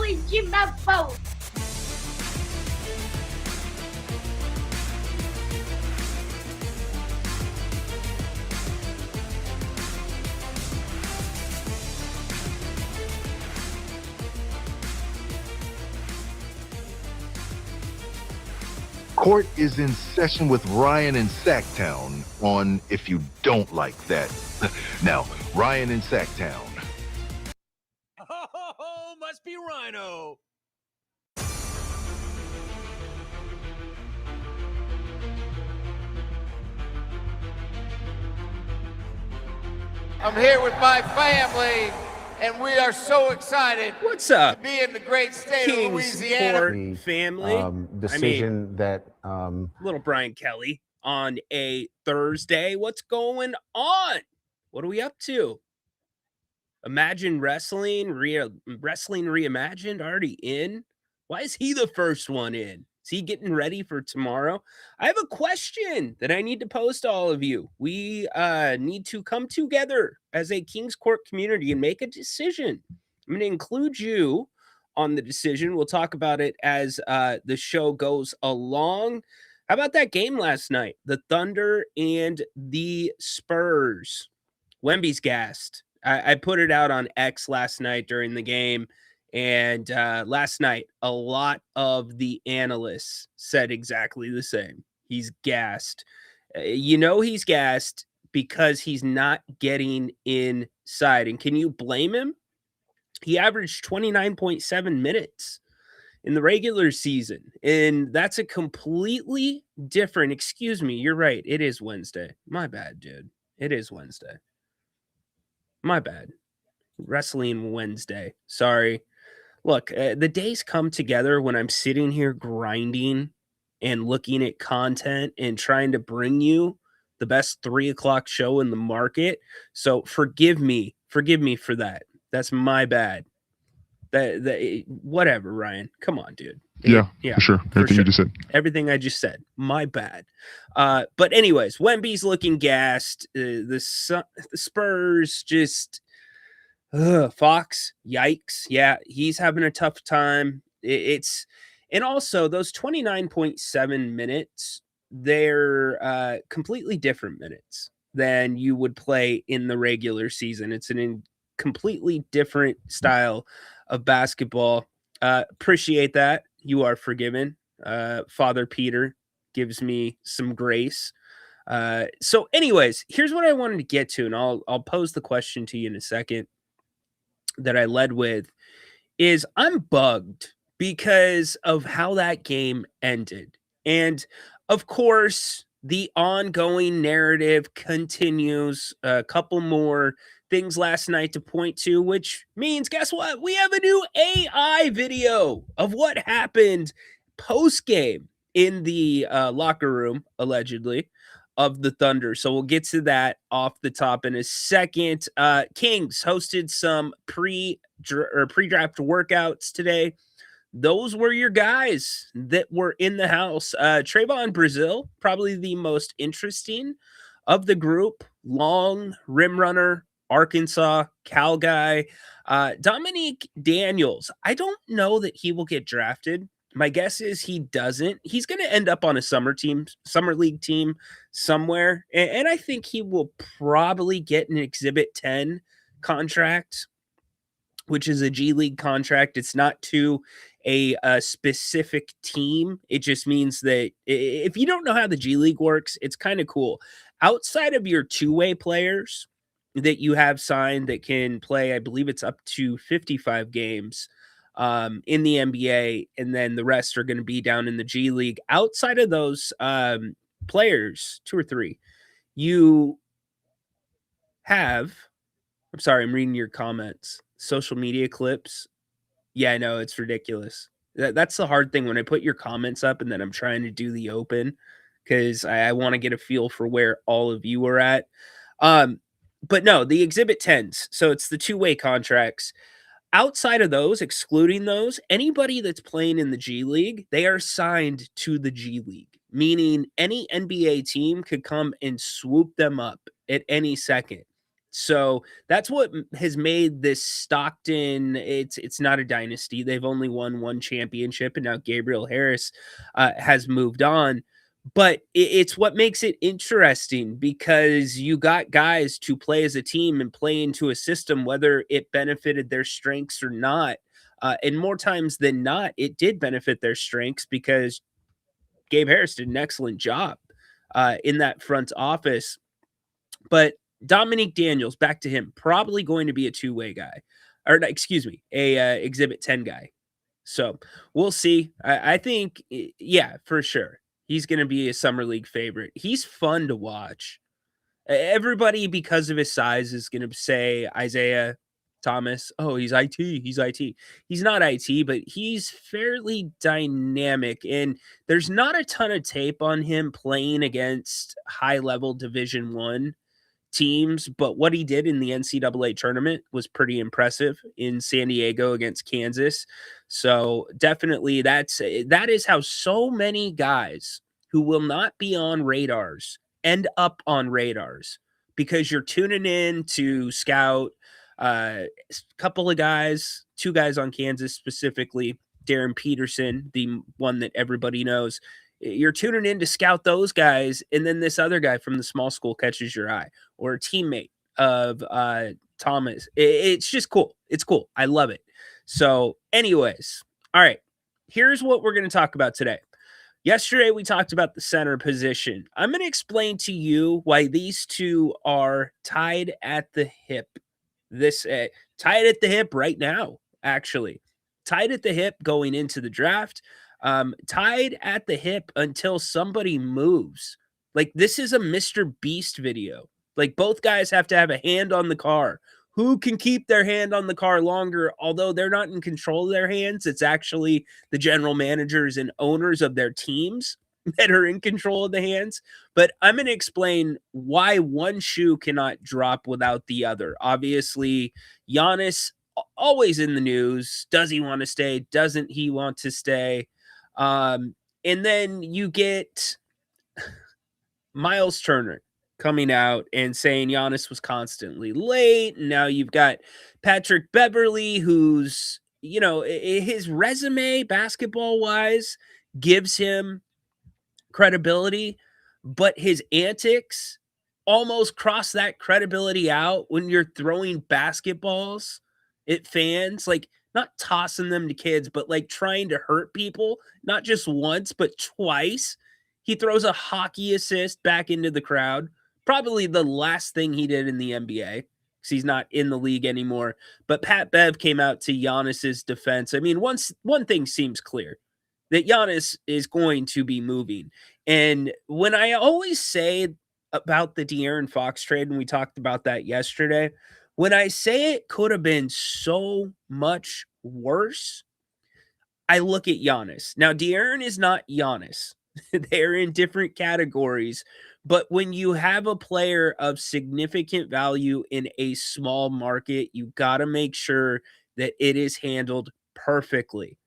hoje na mão. Court is in session with Ryan in Sacktown on If You Don't Like That. Now, Ryan in Sacktown. Oh, must be Rhino. I'm here with my family, and we are so excited What's up? to be in the great state of Kings Louisiana. Court family. Decision that Little Brian Kelly on a Thursday. What's going on? What are we up to? Imagine Wrestling, Wrestling Reimagined already in? Why is he the first one in? Is he getting ready for tomorrow? I have a question that I need to pose to all of you. We need to come together as a Kings Court community and make a decision. I'm going to include you on the decision. We'll talk about it as the show goes along. How about that game last night? The Thunder and the Spurs. Wemby's gassed. I put it out on X last night during the game. And last night, a lot of the analysts said exactly the same. He's gassed. He's gassed because he's not getting inside. And can you blame him? He averaged 29.7 minutes in the regular season. And that's a completely different, excuse me, you're right. It is Wednesday. My bad, dude. It is Wednesday. My bad. Wrestling Wednesday. Sorry. Look, the days come together when I'm sitting here grinding and looking at content and trying to bring you the best 3 o'clock show in the market. So forgive me for that. That's my bad. That whatever, Ryan. Come on, dude. Yeah, for sure. Everything you just said. Everything I just said. My bad. But anyways, Wemby's looking gassed. The Spurs just... Fox, yikes. Yeah, he's having a tough time. And also those 29.7 minutes, they're completely different minutes than you would play in the regular season. It's an completely different style of basketball. Appreciate that. You are forgiven. Father Peter gives me some grace. So anyways, here's what I wanted to get to, and I'll pose the question to you in a second. That I led with is I'm bugged because of how that game ended. And of course, the ongoing narrative continues. A couple more things last night to point to, which means, guess what? We have a new AI video of what happened post-game in the locker room, allegedly, of the Thunder. So we'll get to that off the top in a second. Kings hosted some pre-draft workouts today. Those were your guys that were in the house. Trayvon Brazil, probably the most interesting of the group. Long rim runner, Arkansas, Cal guy. Dominique Daniels, I don't know that he will get drafted. My guess is he doesn't. He's going to end up on a summer league team somewhere. And I think he will probably get an Exhibit 10 contract, which is a G League contract. It's not to a specific team. It just means that if you don't know how the G League works, it's kind of cool. Outside of your two-way players that you have signed that can play, I believe it's up to 55 games in the NBA, and then the rest are going to be down in the G League. Outside of those players, 2 or 3, you have, I'm sorry, I'm reading your comments, social media clips. Yeah, I know, it's ridiculous. That's the hard thing when I put your comments up and then I'm trying to do the open because I want to get a feel for where all of you are at. But no, the Exhibit 10s, so it's the two-way contracts. Outside of those, excluding those, anybody that's playing in the G League, they are signed to the G League, meaning any NBA team could come and swoop them up at any second. So that's what has made this Stockton. It's not a dynasty. They've only won one championship, and now Gabriel Harris has moved on. But it's what makes it interesting because you got guys to play as a team and play into a system, whether it benefited their strengths or not. And more times than not, it did benefit their strengths because Gabe Harris did an excellent job in that front office. But Dominique Daniels, back to him, probably going to be a two-way guy, or excuse me, a Exhibit 10 guy. So we'll see. I think, yeah, for sure, he's going to be a summer league favorite. He's fun to watch. Everybody, because of his size, is going to say Isaiah Thomas. Oh, he's IT. He's IT. He's not IT, but he's fairly dynamic. And there's not a ton of tape on him playing against high-level Division I teams, but what he did in the NCAA tournament was pretty impressive in San Diego against Kansas. So definitely that is how so many guys who will not be on radars end up on radars because you're tuning in to scout a couple of guys, two guys on Kansas specifically, Darren Peterson, the one that everybody knows. You're tuning in to scout those guys, and then this other guy from the small school catches your eye, or a teammate of Thomas. It's just cool. It's cool. I love it. So, anyways, all right, here's what we're going to talk about today. Yesterday, we talked about the center position. I'm going to explain to you why these two are tied at the hip. Tied at the hip right now, actually. Tied at the hip going into the draft. Tied at the hip until somebody moves. Like, this is a Mr. Beast video. Like, both guys have to have a hand on the car. Who can keep their hand on the car longer? Although they're not in control of their hands, it's actually the general managers and owners of their teams that are in control of the hands. But I'm going to explain why one shoe cannot drop without the other. Obviously, Giannis always in the news. Does he want to stay? Doesn't he want to stay? And then you get Miles Turner coming out and saying Giannis was constantly late. And now you've got Patrick Beverley, who's, you know, his resume basketball wise gives him credibility, but his antics almost cross that credibility out when you're throwing basketballs at fans, like not tossing them to kids, but like trying to hurt people, not just once, but twice. He throws a hockey assist back into the crowd. Probably the last thing he did in the NBA because he's not in the league anymore. But Pat Bev came out to Giannis's defense. I mean, one thing seems clear, that Giannis is going to be moving. And when I always say about the De'Aaron Fox trade, and we talked about that yesterday, when I say it could have been so much worse, I look at Giannis. Now, De'Aaron is not Giannis. They're in different categories. But when you have a player of significant value in a small market, you got to make sure that it is handled perfectly.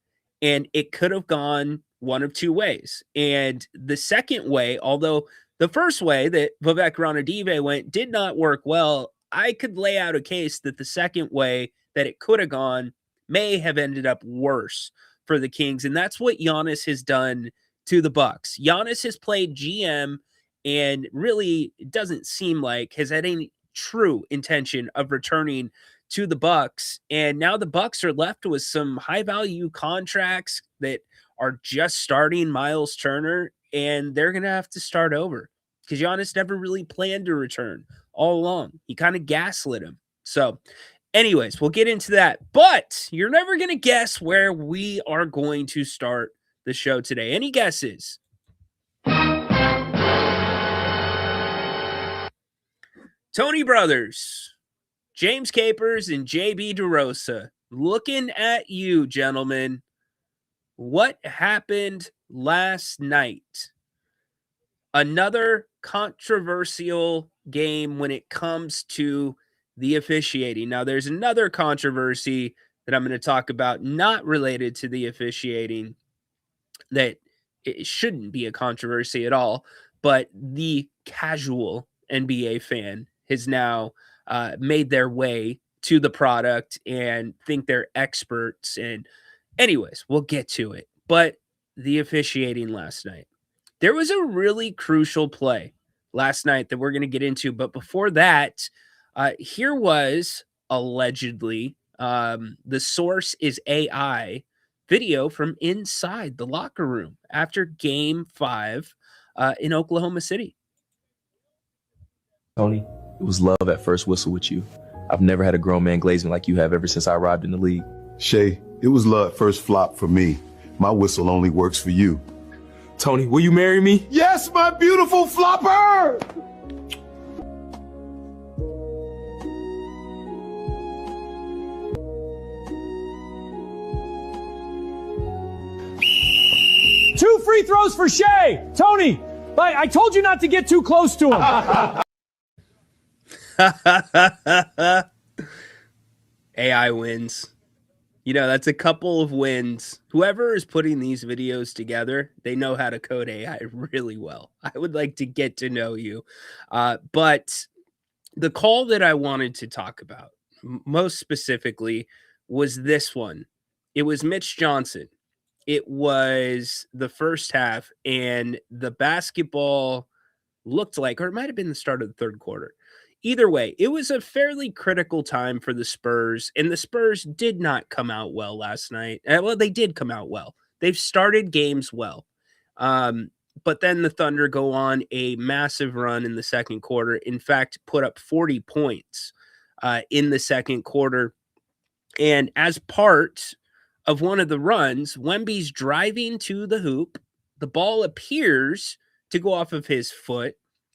And it could have gone one of two ways. And the second way, although the first way that Vivek Ranadive went did not work well, I could lay out a case that the second way that it could have gone may have ended up worse for the Kings. And that's what Giannis has done to the Bucks. Giannis has played GM and really doesn't seem like has had any true intention of returning to the Bucks. And now the Bucks are left with some high value contracts that are just starting Miles Turner, and they're going to have to start over because Giannis never really planned to return all along. He kind of gaslit him. So anyways, we'll get into that, but you're never going to guess where we are going to start the show today. Any guesses? Tony Brothers, James Capers, and JB DeRosa, looking at you, gentlemen. What happened last night? Another controversial game when it comes to the officiating. Now, there's another controversy that I'm going to talk about, not related to the officiating, that it shouldn't be a controversy at all, but the casual NBA fan has now made their way to the product and think they're experts. And anyways, we'll get to it. But the officiating last night, there was a really crucial play last night that we're going to get into. But before that, here was allegedly, the source is AI video from inside the locker room after game 5 in Oklahoma City. Tony, it was love at first whistle with you. I've never had a grown man glaze me like you have ever since I arrived in the league. Shay, it was love at first flop for me. My whistle only works for you. Tony, will you marry me? Yes, my beautiful flopper! Two free throws for Shea. Tony, I told you not to get too close to him. AI wins. You know, that's a couple of wins. Whoever is putting these videos together, they know how to code AI really well. I would like to get to know you. But the call that I wanted to talk about most specifically was this one. It was Mitch Johnson. It was the first half, and the basketball looked like, or it might have been the start of the third quarter. Either way, it was a fairly critical time for the Spurs, and the Spurs did not come out well last night. Well, they did come out well. They've started games well. But then the Thunder go on a massive run in the second quarter. In fact, put up 40 points in the second quarter. And as part of one of the runs, Wemby's driving to the hoop. The ball appears to go off of his foot,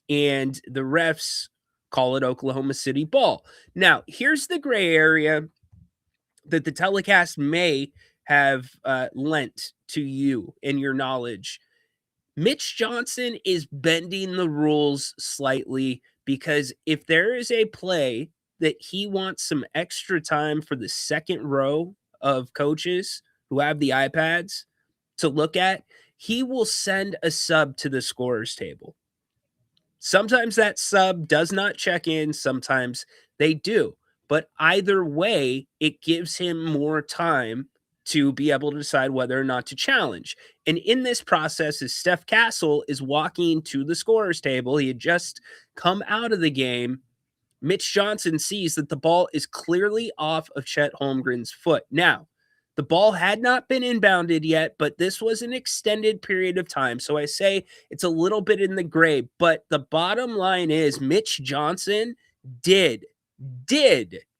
and the refs call it Oklahoma City ball. Now, here's the gray area that the telecast may have lent to you in your knowledge. Mitch Johnson is bending the rules slightly because if there is a play that he wants some extra time for the second row of coaches who have the iPads to look at, he will send a sub to the scorer's table. Sometimes that sub does not check in. Sometimes they do. But either way, it gives him more time to be able to decide whether or not to challenge. And in this process, as Steph Castle is walking to the scorer's table, he had just come out of the game. Mitch Johnson sees that the ball is clearly off of Chet Holmgren's foot. Now, the ball had not been inbounded yet, but this was an extended period of time. So I say it's a little bit in the gray, but the bottom line is Mitch Johnson did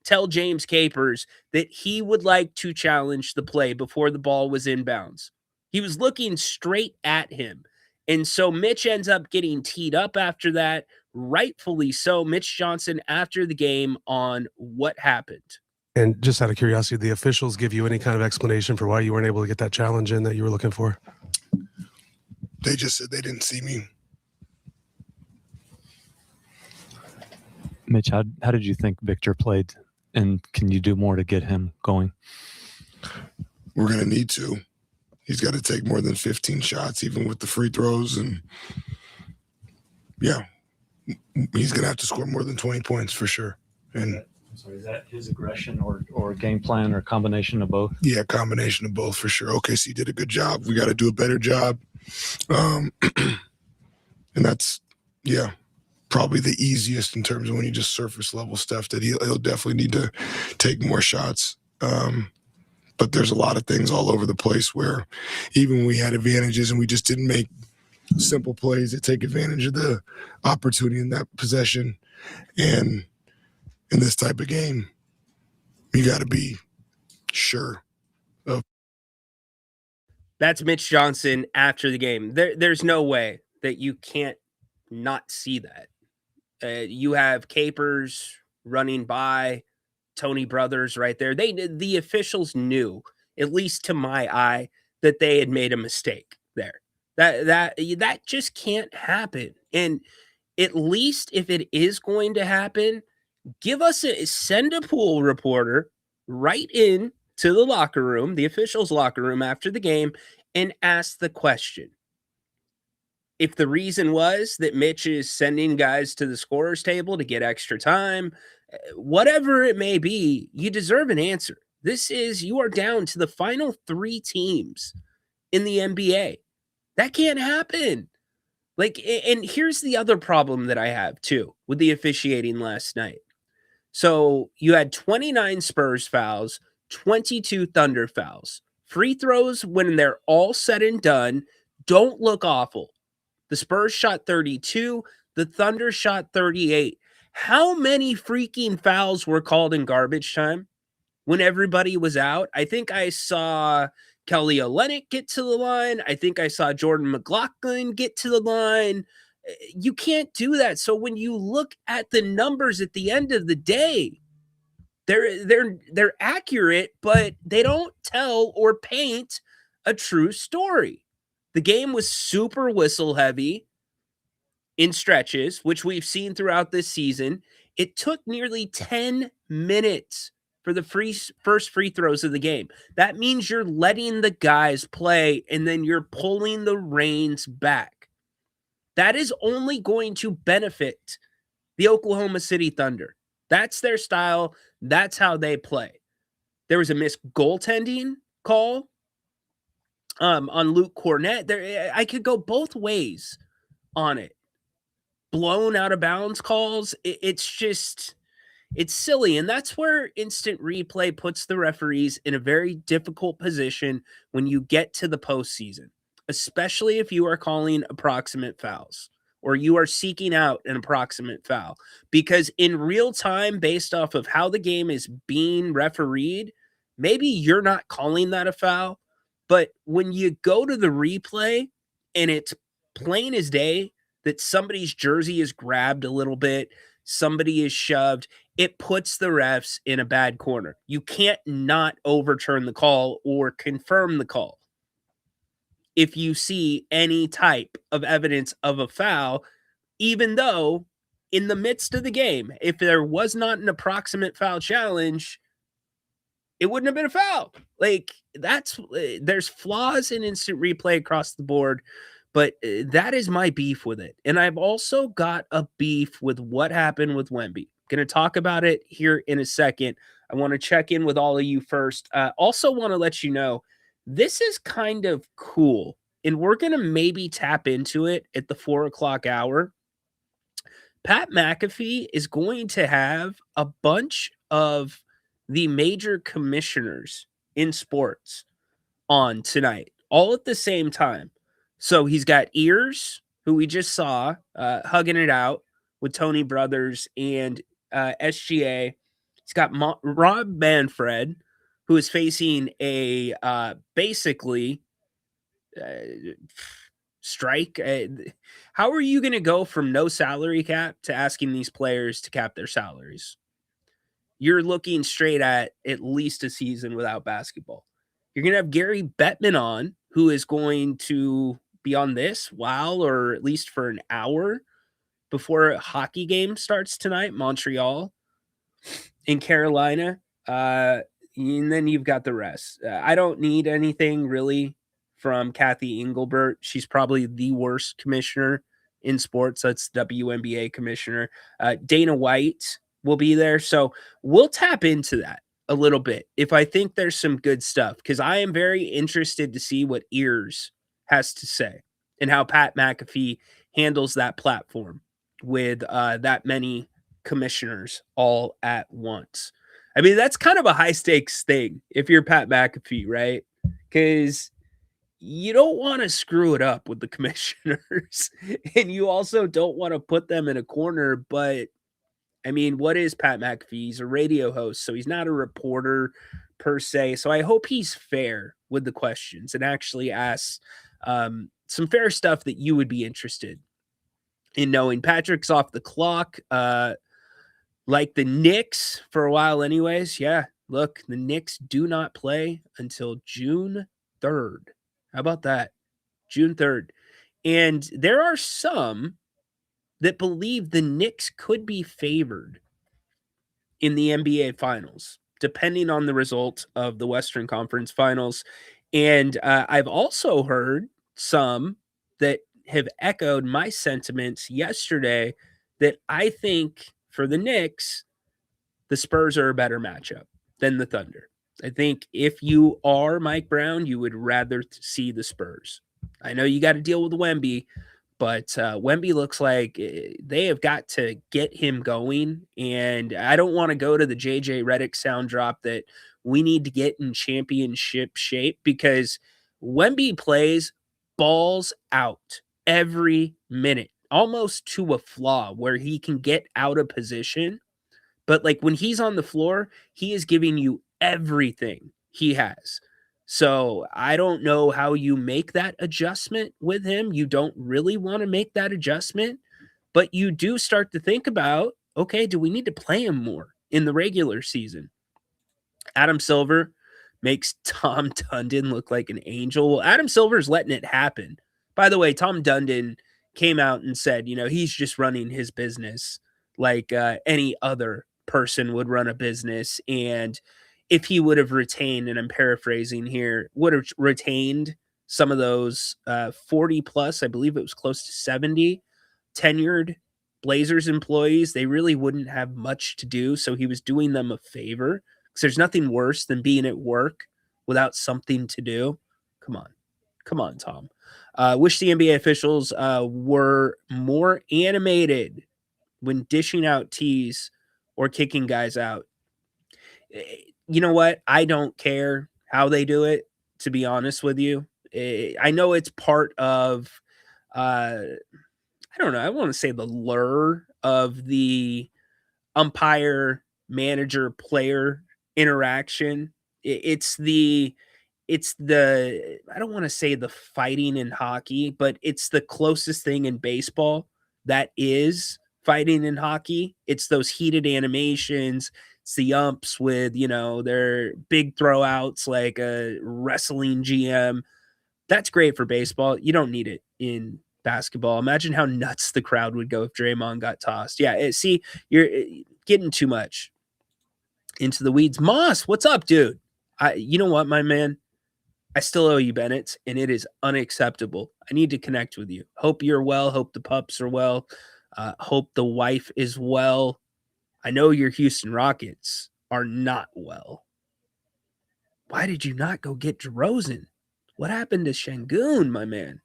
tell James Capers that he would like to challenge the play before the ball was inbounds. He was looking straight at him. And so Mitch ends up getting teed up after that, rightfully so. Mitch Johnson after the game on what happened. And just out of curiosity, the officials give you any kind of explanation for why you weren't able to get that challenge in that you were looking for? They just said they didn't see me. Mitch, how did you think Victor played? And can you do more to get him going? We're going to need to. He's got to take more than 15 shots, even with the free throws. And, yeah, he's going to have to score more than 20 points for sure. And so is that his aggression or game plan or combination of both? Yeah, combination of both for sure. OKC did a good job. We got to do a better job. And that's, yeah, probably the easiest in terms of when you just surface level stuff that he'll definitely need to take more shots. But there's a lot of things all over the place where even when we had advantages and we just didn't make simple plays that take advantage of the opportunity in that possession. And in this type of game, you got to be sure of. That's Mitch Johnson after the game. There's no way that you can't not see that. You have Capers running by, Tony Brothers right there. The officials knew, at least to my eye, that they had made a mistake there. That just can't happen. And at least if it is going to happen, send a pool reporter right in to the locker room, the officials' locker room after the game, and ask the question. If the reason was that Mitch is sending guys to the scorer's table to get extra time Whatever it may be, you deserve an answer. You are down to the final 3 teams in the NBA. That can't happen. And here's the other problem that I have too with the officiating last night. So you had 29 Spurs fouls, 22 Thunder fouls. Free throws, when they're all said and done, don't look awful. The Spurs shot 32, the Thunder shot 38. How many freaking fouls were called in garbage time when everybody was out? I think I saw Kelly Olynyk get to the line. I think I saw Jordan McLaughlin get to the line. You can't do that. So when you look at the numbers at the end of the day, they're accurate, but they don't tell or paint a true story. The game was super whistle heavy in stretches, which we've seen throughout this season. It took nearly 10 minutes for the first free throws of the game. That means you're letting the guys play and then you're pulling the reins back. That is only going to benefit the Oklahoma City Thunder. That's their style. That's how they play. There was a missed goaltending call on Luke Cornett. I could go both ways on it. Blown out of bounds calls. It's silly. And that's where instant replay puts the referees in a very difficult position when you get to the postseason, especially if you are calling approximate fouls or you are seeking out an approximate foul. Because in real time, based off of how the game is being refereed, maybe you're not calling that a foul. But when you go to the replay and it's plain as day that somebody's jersey is grabbed a little bit, somebody is shoved, it puts the refs in a bad corner. You can't not overturn the call or confirm the call if you see any type of evidence of a foul, even though in the midst of the game, if there was not an approximate foul challenge, it wouldn't have been a foul. There's flaws in instant replay across the board, but that is my beef with it. And I've also got a beef with what happened with Wemby. Going to talk about it here in a second. I want to check in with all of you first. Also want to let you know, this is kind of cool, and we're going to maybe tap into it at the 4:00 hour. Pat McAfee is going to have a bunch of the major commissioners in sports on tonight, all at the same time. So he's got Ears, who we just saw hugging it out with Tony Brothers and SGA. He's got Rob Manfred, who is facing a basically strike. How are you going to go from no salary cap to asking these players to cap their salaries? You're looking straight at least a season without basketball. You're going to have Gary Bettman on, who is going to be on this while, or at least for an hour before a hockey game starts tonight, Montreal in Carolina. And then you've got the rest. I don't need anything really from Kathy Engelbert. She's probably the worst commissioner in sports. That's WNBA commissioner. Dana White will be there. So we'll tap into that a little bit if I think there's some good stuff, because I am very interested to see what Ears has to say and how Pat McAfee handles that platform with that many commissioners all at once. I mean, that's kind of a high stakes thing if you're Pat McAfee, right? Because you don't want to screw it up with the commissioners, and you also don't want to put them in a corner. But I mean, what is Pat McAfee? He's a radio host, so he's not a reporter per se. So I hope he's fair with the questions and actually asks some fair stuff that you would be interested in knowing. Patrick's off the clock. Like the Knicks for a while anyways. Yeah, look, the Knicks do not play until June 3rd. How about that? June 3rd. And there are some that believe the Knicks could be favored in the NBA Finals, depending on the result of the Western Conference Finals. And I've also heard some that have echoed my sentiments yesterday that I think for the Knicks, the Spurs are a better matchup than the Thunder. I think if you are Mike Brown, you would rather see the Spurs. I know you got to deal with Wemby, but Wemby looks like they have got to get him going. And I don't want to go to the JJ Redick sound drop that we need to get in championship shape, because Wemby plays balls out every minute, almost to a flaw where he can get out of position. But like when he's on the floor, he is giving you everything he has. So I don't know how you make that adjustment with him. You don't really want to make that adjustment, but you do start to think about, okay, do we need to play him more in the regular season? Adam Silver makes Tom Dundon look like an angel. Well, Adam Silver's letting it happen. By the way, Tom Dundon came out and said, he's just running his business like any other person would run a business. And if he would have retained, and I'm paraphrasing here, would have retained some of those 40 plus, I believe it was close to 70 tenured Blazers employees, they really wouldn't have much to do. So he was doing them a favor, because there's nothing worse than being at work without something to do. Come on, Tom. Wish the NBA officials were more animated when dishing out tees or kicking guys out. You know what? I don't care how they do it, to be honest with you. I know it's part of, I don't know, I want to say the lure of the umpire, manager, player interaction. It's the, I don't want to say the fighting in hockey, but it's the closest thing in baseball that is fighting in hockey. It's those heated animations. It's the umps with, their big throwouts like a wrestling GM. That's great for baseball. You don't need it in basketball. Imagine how nuts the crowd would go if Draymond got tossed. Yeah, see, you're getting too much into the weeds. Moss, what's up, dude? You know what, my man? I still owe you Bennett, and it is unacceptable. I need to connect with you. Hope you're well. Hope the pups are well. Hope the wife is well. I know your Houston Rockets are not well. Why did you not go get DeRozan? What happened to Şengün, my man?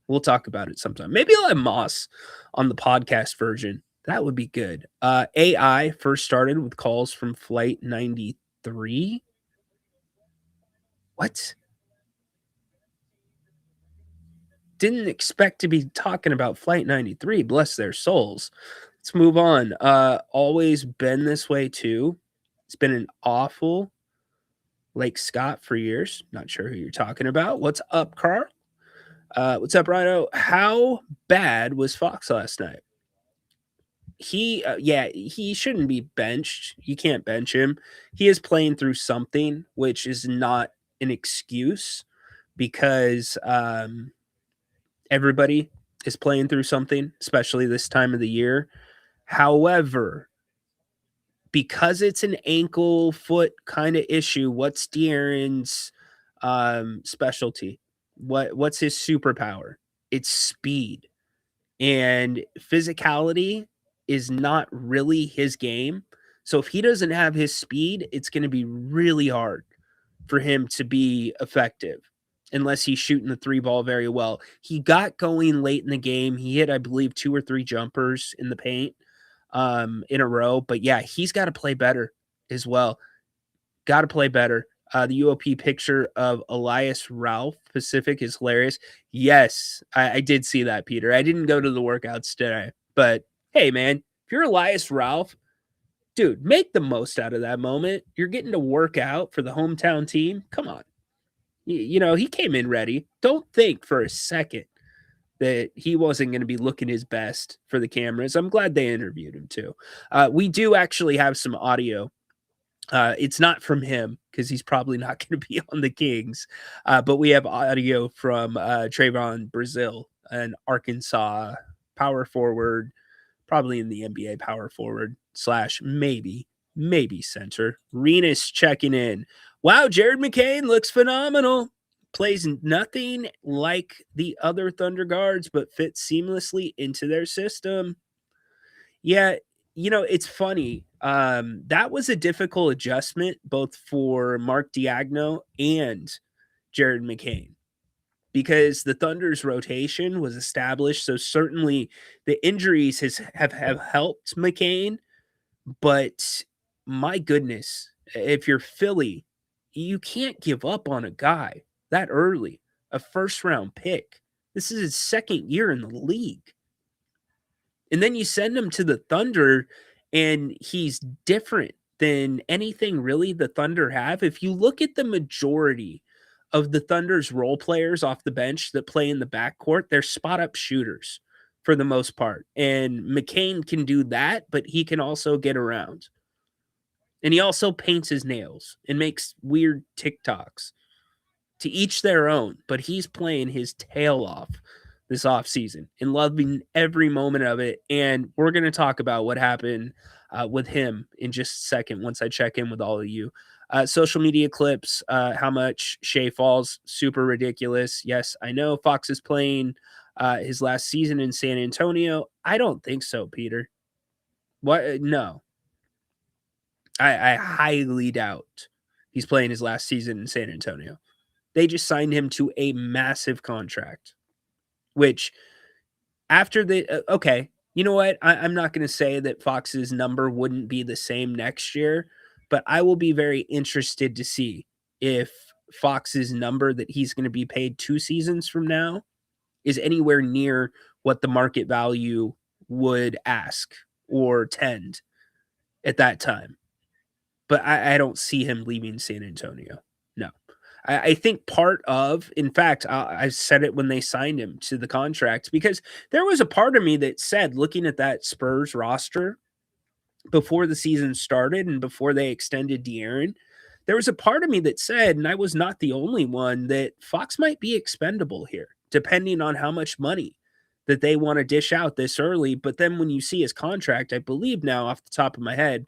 We'll talk about it sometime. Maybe I'll have Moss on the podcast version. That would be good. AI first started with calls from Flight 93. What? Didn't expect to be talking about Flight 93. Bless their souls. Let's move on. Always been this way too. It's been an awful Lake Scott for years. Not sure who you're talking about. What's up, Carl? What's up, Rhino? How bad was Fox last night? He shouldn't be benched. You can't bench him. He is playing through something, which is not an excuse, because everybody is playing through something, especially this time of the year. However, because it's an ankle foot kind of issue, what's De'Aaron's specialty? What's his superpower? It's speed, and physicality is not really his game. So if he doesn't have his speed, it's going to be really hard for him to be effective unless he's shooting the three ball very well. He got going late in the game. He hit, I believe, 2 or 3 jumpers in the paint in a row. But yeah, he's got to play better as well. Got to play better. The UOP picture of Elias Ralph Pacific is hilarious. Yes, I did see that, Peter. I didn't go to the workouts today, but hey, man, if you're Elias Ralph, dude, make the most out of that moment. You're getting to work out for the hometown team. Come on. He came in ready. Don't think for a second that he wasn't going to be looking his best for the cameras. I'm glad they interviewed him too. We do actually have some audio. It's not from him because he's probably not going to be on the Kings. But we have audio from Trayvon Brazil, an Arkansas power forward, probably in the NBA power forward / maybe center. Renus checking in. Wow, Jared McCain looks phenomenal. Plays nothing like the other Thunder guards, but fits seamlessly into their system. Yeah, it's funny. That was a difficult adjustment both for Mark Diagno and Jared McCain, because the Thunder's rotation was established. So certainly the injuries have helped McCain, but my goodness, if you're Philly, you can't give up on a guy that early, a first round pick. This is his second year in the league. And then you send him to the Thunder, and he's different than anything really the Thunder have. If you look at the majority of the Thunder's role players off the bench that play in the backcourt, they're spot up shooters for the most part. And McCain can do that, but he can also get around. And he also paints his nails and makes weird TikToks. To each their own, but he's playing his tail off this offseason and loving every moment of it. And we're going to talk about what happened with him in just a second once I check in with all of you. Social media clips, how much Shea falls, super ridiculous. Yes, I know Fox is playing his last season in San Antonio. I don't think so, Peter. What? No. I highly doubt he's playing his last season in San Antonio. They just signed him to a massive contract, which after the okay, you know what? I'm not going to say that Fox's number wouldn't be the same next year, but I will be very interested to see if Fox's number that he's going to be paid 2 seasons from now is anywhere near what the market value would ask or tend at that time. But I don't see him leaving San Antonio. No. I think part of, in fact, I said it when they signed him to the contract, because there was a part of me that said, looking at that Spurs roster before the season started and before they extended De'Aaron, there was a part of me that said, and I was not the only one, that Fox might be expendable here, depending on how much money that they want to dish out this early. But then when you see his contract, I believe now off the top of my head,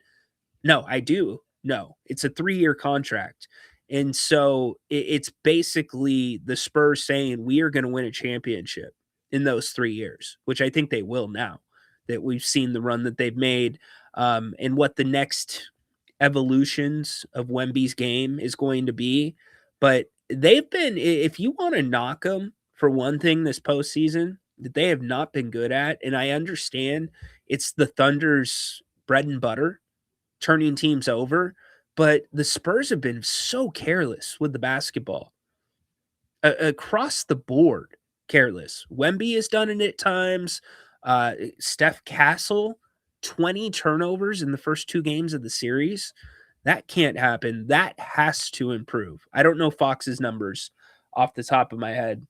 no, I do. No, it's a 3-year contract. And so it's basically the Spurs saying we are going to win a championship in those 3 years, which I think they will now that we've seen the run that they've made, and what the next evolutions of Wemby's game is going to be. But they've been, if you want to knock them for one thing this postseason that they have not been good at, and I understand it's the Thunder's bread and butter, turning teams over, but the Spurs have been so careless with the basketball. Across the board, careless. Wemby has done it at times. Steph Castle, 20 turnovers in the first 2 games of the series. That can't happen. That has to improve. I don't know Fox's numbers off the top of my head.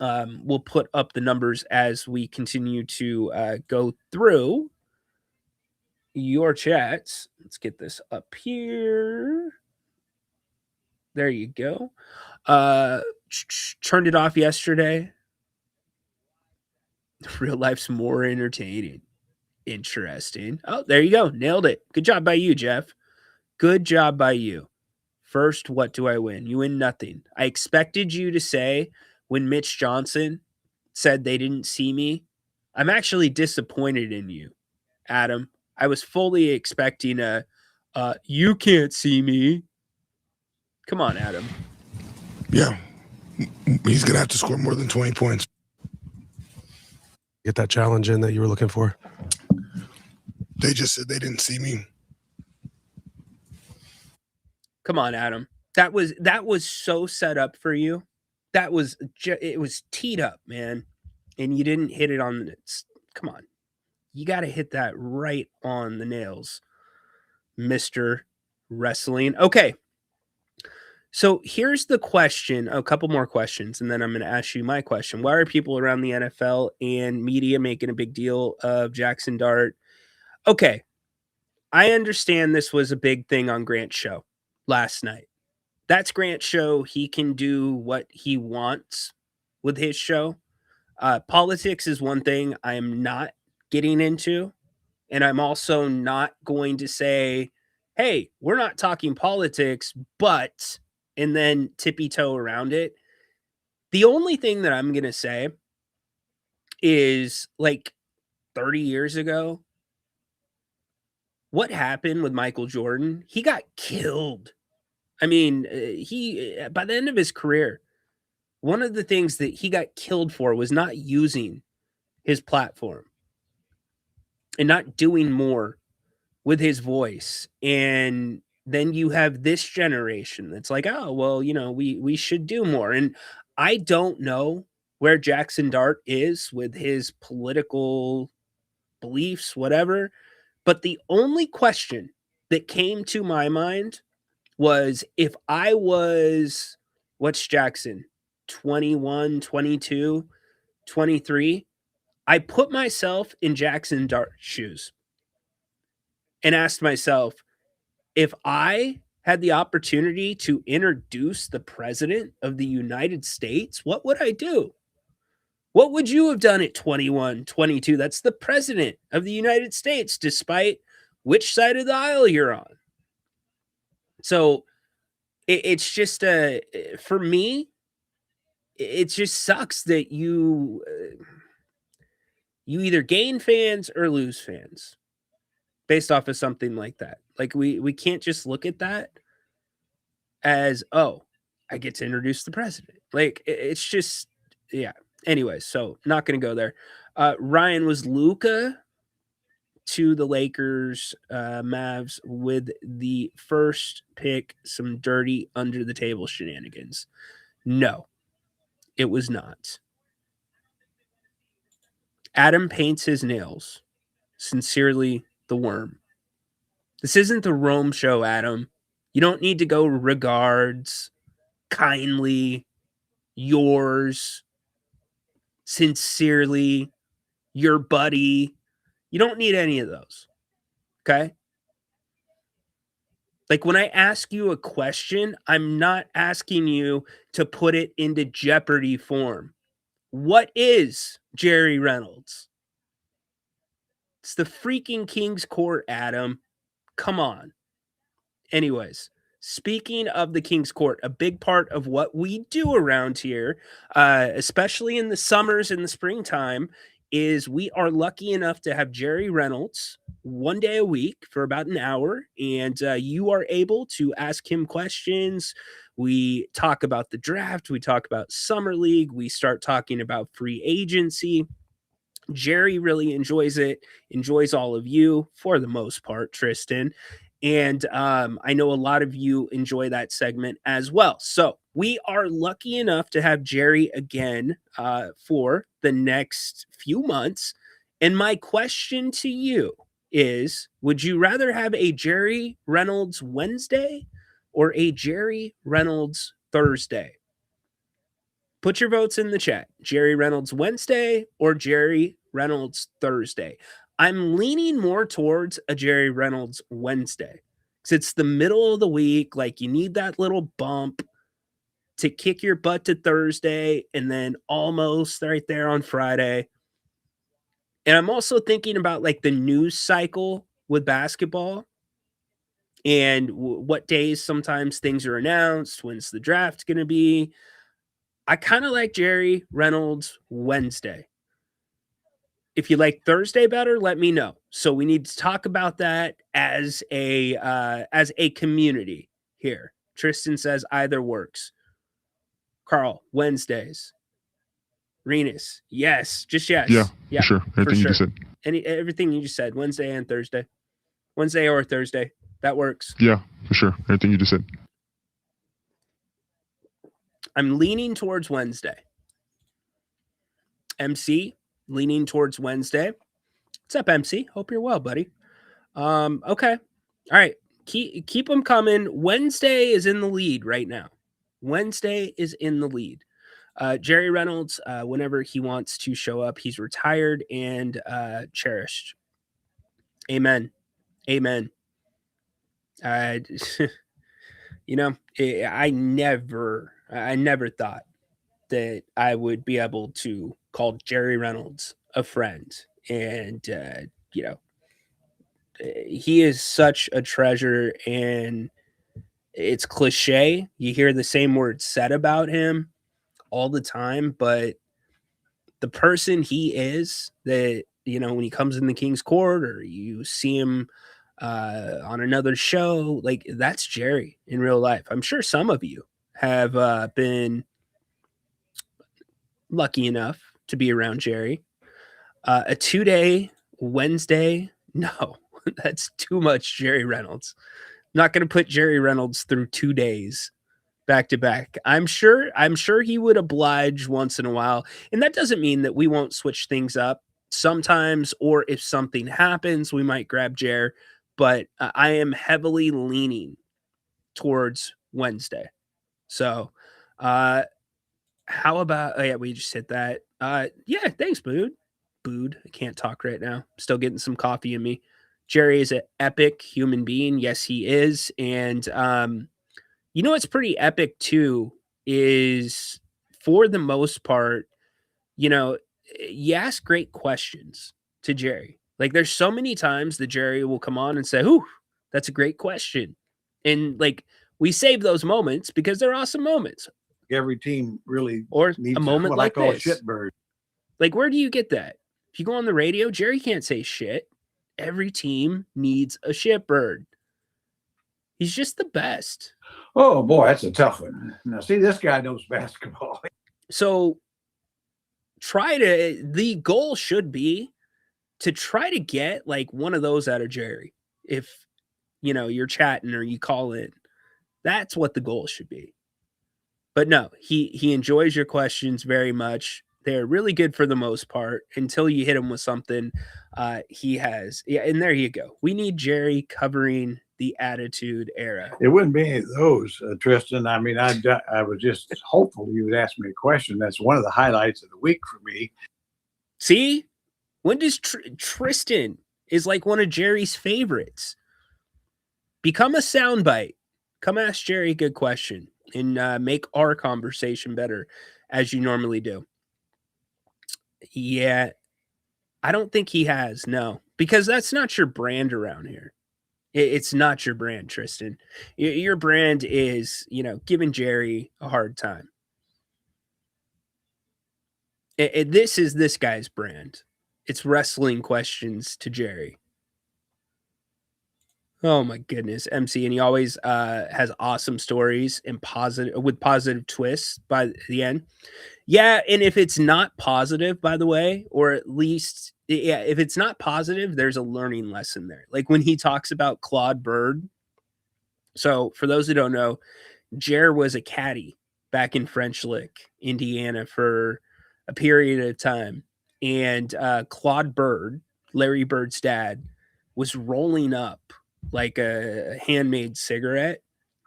We'll put up the numbers as we continue to go through your chats. Let's get this up here. There you go. Turned it off yesterday. Real life's more entertaining. Interesting. Oh, there you go. Nailed it. Good job by you, Jeff. Good job by you. First, what do I win? You win nothing. I expected you to say when Mitch Johnson said they didn't see me, I'm actually disappointed in you, Adam. I was fully expecting you can't see me. Come on, Adam. Yeah. He's going to have to score more than 20 points. Get that challenge in that you were looking for. They just said they didn't see me. Come on, Adam. That was so set up for you. It was teed up, man. And you didn't hit it on come on. You got to hit that right on the nails, Mr. Wrestling. Okay. So here's the question, a couple more questions, and then I'm going to ask you my question. Why are people around the NFL and media making a big deal of Jackson Dart? Okay. I understand this was a big thing on Grant's show last night. That's Grant's show. He can do what he wants with his show. Politics is one thing I am not getting into. And I'm also not going to say, hey, we're not talking politics, but, and then tippy toe around it. The only thing that I'm going to say is like 30 years ago, what happened with Michael Jordan? He got killed. I mean, by the end of his career, one of the things that he got killed for was not using his platform and not doing more with his voice. And then you have this generation that's like, oh, well, we should do more. And I don't know where Jackson Dart is with his political beliefs, whatever. But the only question that came to my mind was, if I was, what's Jackson, 21, 22, 23, I put myself in Jackson Dart's shoes and asked myself, if I had the opportunity to introduce the president of the United States, what would I do? What would you have done at 21, 22? That's the president of the United States, despite which side of the aisle you're on. So it's just for me, it just sucks that you either gain fans or lose fans based off of something like that. Like we can't just look at that as, oh, I get to introduce the president. Like it's just, yeah. Anyways, so not going to go there. Ryan, was Luka to the Lakers, Mavs with the first pick some dirty under the table shenanigans? No, it was not. Adam paints his nails. Sincerely, the Worm. This isn't the Rome show, Adam. You don't need to go regards, kindly, yours, sincerely, your buddy. You don't need any of those. Okay? Like when I ask you a question, I'm not asking you to put it into Jeopardy form. What is Jerry Reynolds? It's the freaking King's Court, Adam. Come on. Anyways, speaking of the King's Court, a big part of what we do around here, especially in the summers and the springtime, is we are lucky enough to have Jerry Reynolds one day a week for about an hour, and you are able to ask him questions. We talk about the draft. We talk about Summer League. We start talking about free agency. Jerry really enjoys it, enjoys all of you for the most part, Tristan. And I know a lot of you enjoy that segment as well. So we are lucky enough to have Jerry again for the next few months. And my question to you is, would you rather have a Jerry Reynolds Wednesday or a Jerry Reynolds Thursday? Put your votes in the chat. Jerry Reynolds Wednesday or Jerry Reynolds Thursday. I'm leaning more towards a Jerry Reynolds Wednesday because it's the middle of the week. Like you need that little bump to kick your butt to Thursday and then almost right there on Friday. And I'm also thinking about like the news cycle with basketball and what days sometimes things are announced, when's the draft going to be. I kind of like Jerry Reynolds Wednesday. If you like Thursday better, let me know. So we need to talk about that as a community here. Tristan says either works. Carl, Wednesdays. Renus, yes, just yes. Yeah, sure. Everything you just said. Everything you just said, Wednesday and Thursday. Wednesday or Thursday. That works. Yeah, for sure. Everything you just said. I'm leaning towards Wednesday. MC, leaning towards Wednesday. What's up, MC? Hope you're well, buddy. Okay. All right. Keep them coming. Wednesday is in the lead right now. Wednesday is in the lead. Jerry Reynolds, whenever he wants to show up, he's retired and cherished. Amen. Amen. You know, I never thought that I would be able to call Jerry Reynolds a friend. And, you know, he is such a treasure, and it's cliche. You hear the same words said about him all the time, but the person he is, that, you know, when he comes in the King's Court or you see him on another show. Like, that's Jerry in real life. I'm sure some of you have been lucky enough to be around Jerry. A 2-day Wednesday, no, that's too much Jerry Reynolds. Not going to put Jerry Reynolds through 2 days back to back. I'm sure he would oblige once in a while. And that doesn't mean that we won't switch things up sometimes, or if something happens, we might grab Jer. But I am heavily leaning towards Wednesday. So, how about, oh yeah, we just hit that. Yeah, thanks, Bood. I can't talk right now. Still getting some coffee in me. Jerry is an epic human being. Yes, he is. And you know what's pretty epic too is, for the most part, you ask great questions to Jerry. Like, there's so many times that Jerry will come on and say, "Ooh, that's a great question," and like, we save those moments because they're awesome moments. Every team really or needs a moment what like I call this. a shitbird. Like, where do you get that? If you go on the radio, Jerry can't say shit. Every team needs a shitbird. He's just the best. Oh boy, that's a tough one. Now, see, this guy knows basketball. So the goal should be to try to get like one of those out of Jerry. If you're chatting or you call in, that's what the goal should be. But no, he enjoys your questions very much. They're really good for the most part until you hit him with something. He has, yeah, and there you go. We need Jerry covering the Attitude Era. It wouldn't be any of those, Tristan. I mean, I was just hopeful you would ask me a question. That's one of the highlights of the week for me. See, when does Tristan is like one of Jerry's favorites? Become a soundbite. Come ask Jerry a good question and make our conversation better, as you normally do. Yeah, I don't think he has, no, because that's not your brand around here. It's not your brand, Tristan. Your brand is, giving Jerry a hard time. This is this guy's brand. It's wrestling questions to Jerry. Oh my goodness, MC, and he always has awesome stories and positive twists by the end. Yeah, and if it's not positive, by the way, or at least, yeah, if it's not positive, there's a learning lesson there. Like when he talks about Claude Bird. So for those who don't know, Jer was a caddy back in French Lick, Indiana, for a period of time. And Claude Bird, Larry Bird's dad, was rolling up like a handmade cigarette.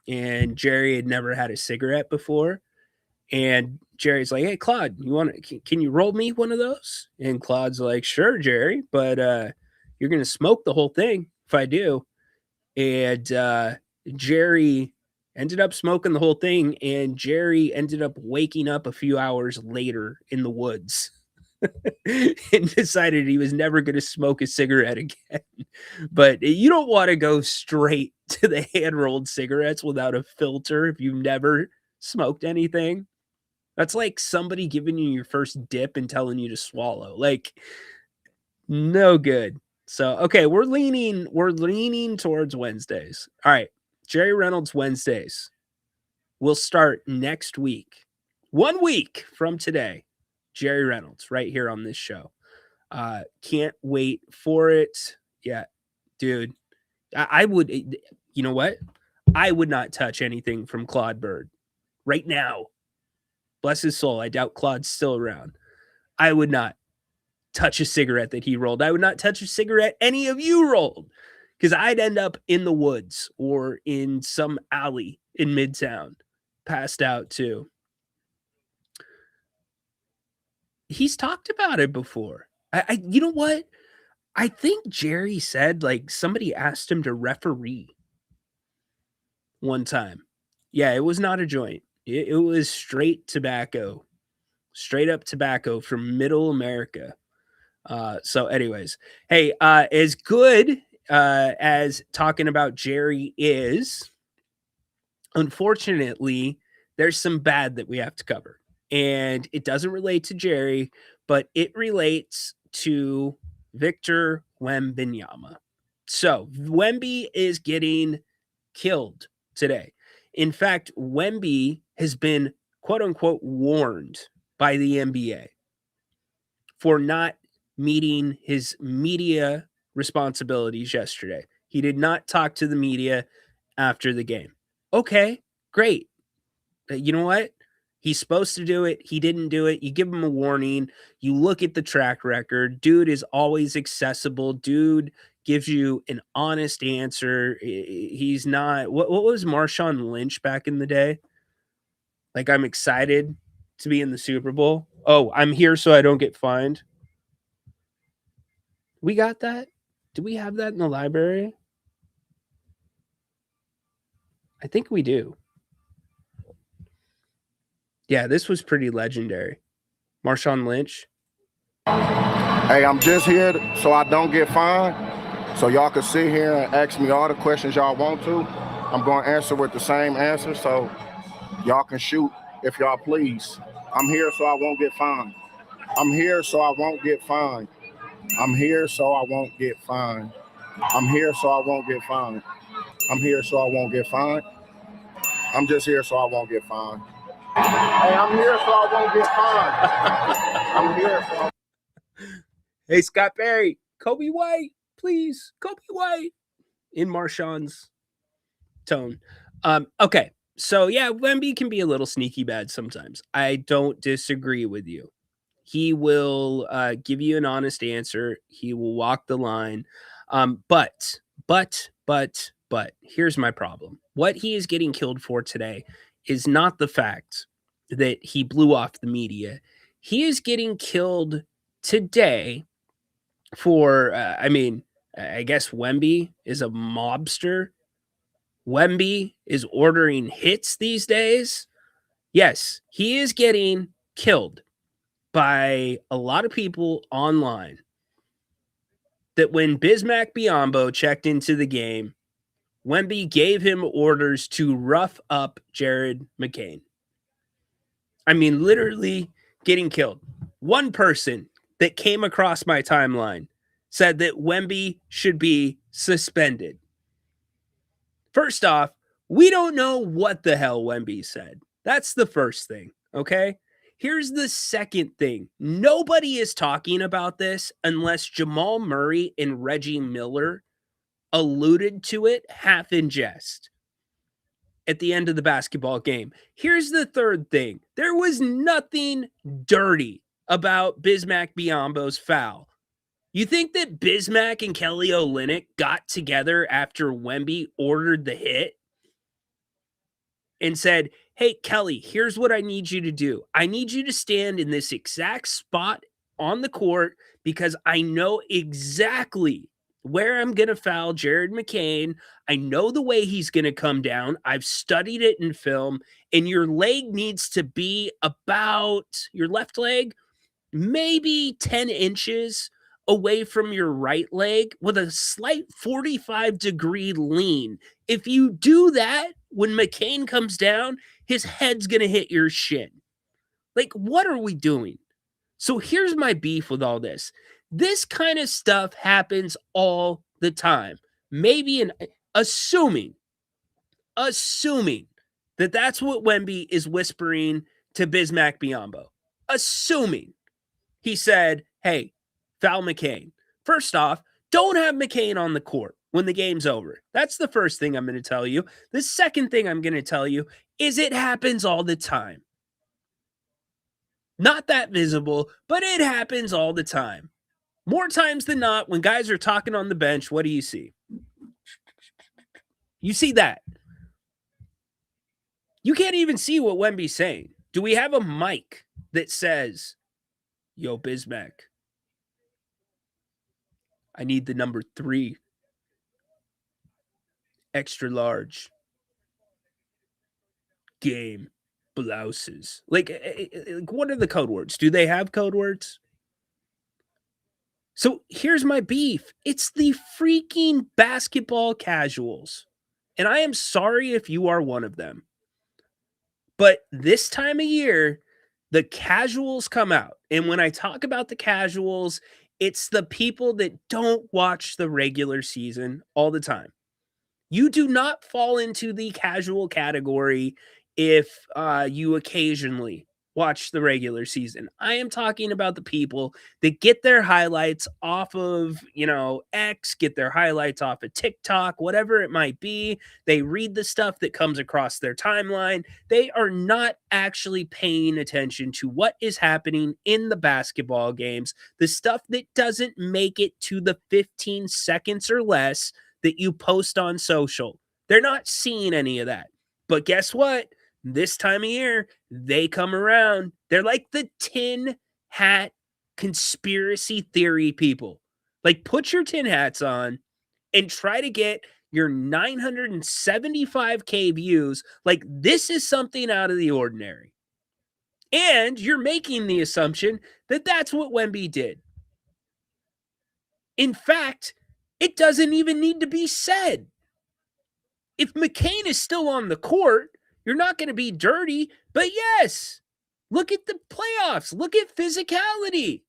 And Jerry had never had a cigarette before. And Jerry's like, "Hey, Claude, can you roll me one of those?" And Claude's like, "Sure, Jerry, but you're going to smoke the whole thing if I do." And Jerry ended up smoking the whole thing, and Jerry ended up waking up a few hours later in the woods and decided he was never going to smoke a cigarette again. But you don't want to go straight to the hand-rolled cigarettes without a filter if you've never smoked anything. That's like somebody giving you your first dip and telling you to swallow. Like, no good. So, okay, we're leaning towards Wednesdays. All right, Jerry Reynolds Wednesdays will start next week. 1 week from today, Jerry Reynolds right here on this show. Can't wait for it. Yeah, dude, I would, you know what? I would not touch anything from Claude Bird right now. Bless his soul. I doubt Claude's still around. I would not touch a cigarette that he rolled. I would not touch a cigarette any of you rolled, because I'd end up in the woods or in some alley in Midtown, passed out too. He's talked about it before. You know what? I think Jerry said like somebody asked him to referee one time. Yeah, it was not a joint. It was straight tobacco, straight up tobacco from middle America. So anyways, hey, as good as talking about Jerry is, unfortunately, there's some bad that we have to cover. And it doesn't relate to Jerry, but it relates to Victor Wembanyama. So Wemby is getting killed today. In fact, Wemby has been quote unquote warned by the NBA for not meeting his media responsibilities yesterday. He did not talk to the media after the game. Okay, great. You know what? He's supposed to do it. He didn't do it. You give him a warning. You look at the track record. Dude is always accessible. Dude gives you an honest answer. He's not. What was Marshawn Lynch back in the day? Like, I'm excited to be in the Super Bowl. Oh, I'm here so I don't get fined. We got that? Do we have that in the library? I think we do. Yeah, this was pretty legendary. Marshawn Lynch. Hey, I'm just here so I don't get fined. So y'all can sit here and ask me all the questions y'all want to. I'm going to answer with the same answer, so y'all can shoot if y'all please. I'm here so I won't get fined. I'm here so I won't get fined. I'm here so I won't get fined. I'm here so I won't get fined. I'm here so I won't get fined. I'm just here so I won't get fined. Hey, I'm here so I won't get fined. I'm here so Hey, Scott Barry, Kobe White, please. Kobe White. In Marshawn's tone. Okay. So yeah, Wemby can be a little sneaky bad sometimes. I don't disagree with you. He will give you an honest answer. He will walk the line. But here's my problem. What he is getting killed for today is not the fact that he blew off the media. He is getting killed today for, I guess Wemby is a mobster. Wemby is ordering hits these days. Yes, he is getting killed by a lot of people online that when Bismack Biyombo checked into the game, Wemby gave him orders to rough up Jared McCain. I mean, literally getting killed. One person that came across my timeline said that Wemby should be suspended. First off, we don't know what the hell Wemby said. That's the first thing, okay? Here's the second thing. Nobody is talking about this unless Jamal Murray and Reggie Miller alluded to it half in jest at the end of the basketball game. Here's the third thing. There was nothing dirty about Bismack Biyombo's foul. You think that Bismack and Kelly Olynyk got together after Wemby ordered the hit and said, hey, Kelly, here's what I need you to do. I need you to stand in this exact spot on the court because I know exactly where I'm going to foul Jared McCain. I know the way he's going to come down. I've studied it in film, and your leg needs to be about, your left leg, maybe 10 inches away from your right leg with a slight 45-degree lean. If you do that, when McCain comes down, his head's going to hit your shin. Like, what are we doing? So here's my beef with all this. This kind of stuff happens all the time. Maybe assuming that that's what Wemby is whispering to Bismack Biyombo. Assuming he said, hey, foul McCain. First off, don't have McCain on the court when the game's over. That's the first thing I'm going to tell you. The second thing I'm going to tell you is it happens all the time. Not that visible, but it happens all the time. More times than not, when guys are talking on the bench, what do you see? You see that. You can't even see what Wemby's saying. Do we have a mic that says, yo, Bismack, I need the number 3. Extra large. Game. Blouses. Like, what are the code words? Do they have code words? So here's my beef. It's the freaking basketball casuals. And I am sorry if you are one of them. But this time of year, the casuals come out. And when I talk about the casuals, It's the people that don't watch the regular season all the time. You do not fall into the casual category if you occasionally watch the regular season. I am talking about the people that get their highlights off of, X, get their highlights off of TikTok, whatever it might be. They read the stuff that comes across their timeline. They are not actually paying attention to what is happening in the basketball games, the stuff that doesn't make it to the 15 seconds or less that you post on social. They're not seeing any of that. But guess what? This time of year, they come around. They're like the tin hat conspiracy theory people. Like, put your tin hats on and try to get your 975K views. Like, this is something out of the ordinary. And you're making the assumption that that's what Wemby did. In fact, it doesn't even need to be said. If McCain is still on the court, you're not going to be dirty. But yes, look at the playoffs. Look at physicality.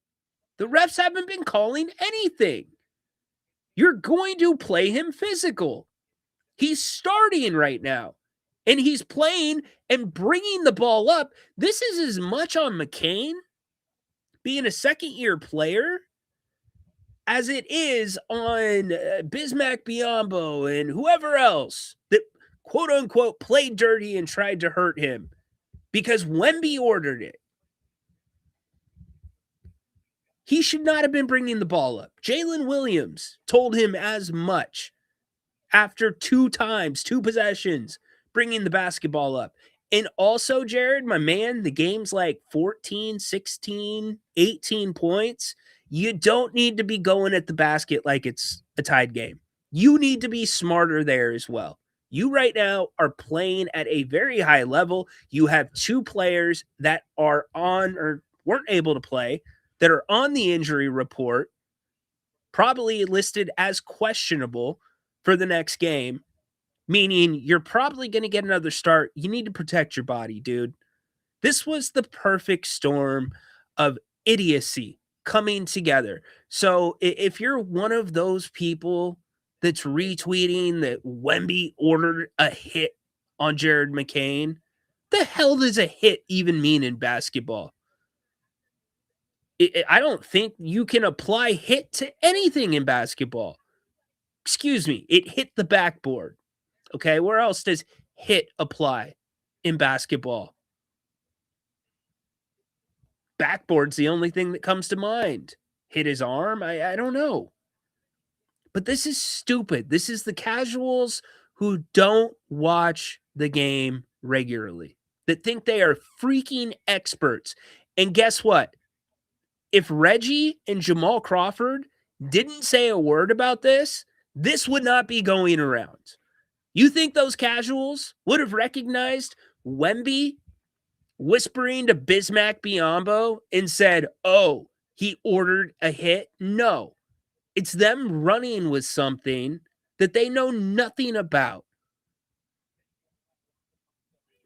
The refs haven't been calling anything. You're going to play him physical. He's starting right now, and he's playing and bringing the ball up. This is as much on McCain being a second-year player as it is on Bismack Biyombo and whoever else that quote-unquote played dirty and tried to hurt him because Wemby ordered it. He should not have been bringing the ball up. Jalen Williams told him as much after 2 possessions, bringing the basketball up. And also, Jared, my man, the game's like 14, 16, 18 points. You don't need to be going at the basket like it's a tied game. You need to be smarter there as well. You right now are playing at a very high level. You have 2 players that are on or weren't able to play that are on the injury report, probably listed as questionable for the next game, meaning you're probably going to get another start. You need to protect your body, dude. This was the perfect storm of idiocy coming together. So if you're one of those people that's retweeting that Wemby ordered a hit on Jared McCain, the hell does a hit even mean in basketball? I don't think you can apply hit to anything in basketball. Excuse me, it hit the backboard. Okay, where else does hit apply in basketball? Backboard's the only thing that comes to mind. Hit his arm? I don't know. But this is stupid. This is the casuals who don't watch the game regularly, that think they are freaking experts. And guess what? If Reggie and Jamal Crawford didn't say a word about this, this would not be going around. You think those casuals would have recognized Wemby whispering to Bismack Biyombo and said, oh, he ordered a hit? No. It's them running with something that they know nothing about.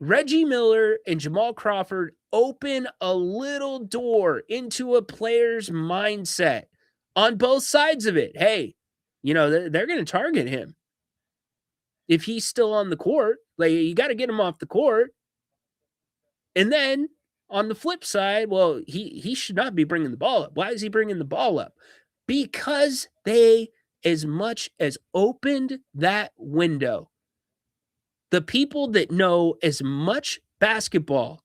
Reggie Miller and Jamal Crawford open a little door into a player's mindset on both sides of it. Hey, they're going to target him. If he's still on the court, like, you got to get him off the court. And then on the flip side, well, he should not be bringing the ball up. Why is he bringing the ball up? Because they as much as opened that window. The people that know as much basketball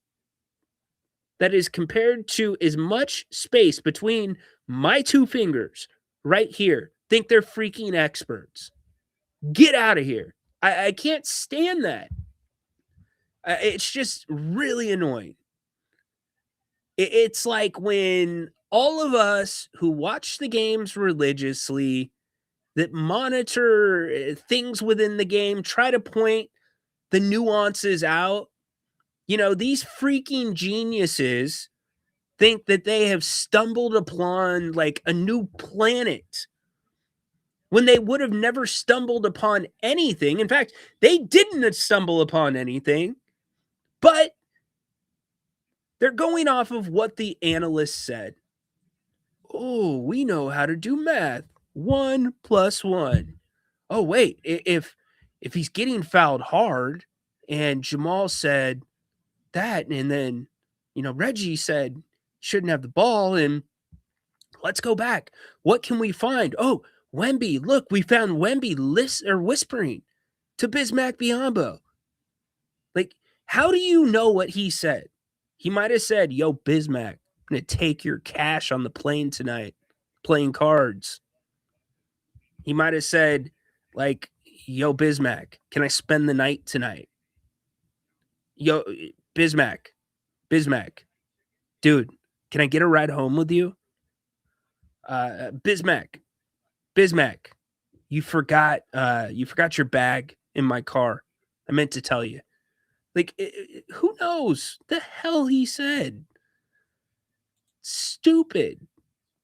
that is compared to as much space between my 2 fingers right here think they're freaking experts. Get out of here. I can't stand that. It's just really annoying. It's like when all of us who watch the games religiously, that monitor things within the game, try to point the nuances out, these freaking geniuses think that they have stumbled upon like a new planet when they would have never stumbled upon anything. In fact, they didn't stumble upon anything, but they're going off of what the analysts said. Oh, we know how to do math. 1 + 1. Oh, wait, if he's getting fouled hard and Jamal said that, and then, Reggie said shouldn't have the ball, and let's go back. What can we find? Oh, Wemby, look, we found Wemby whispering to Bismack Biyombo. Like, how do you know what he said? He might have said, yo, Bismack, I'm going to take your cash on the plane tonight, playing cards. He might have said, like, yo, Bismack, can I spend the night tonight? Yo, Bismack, dude, can I get a ride home with you? Bismack, you forgot your bag in my car. I meant to tell you. Like, who knows the hell he said? Stupid.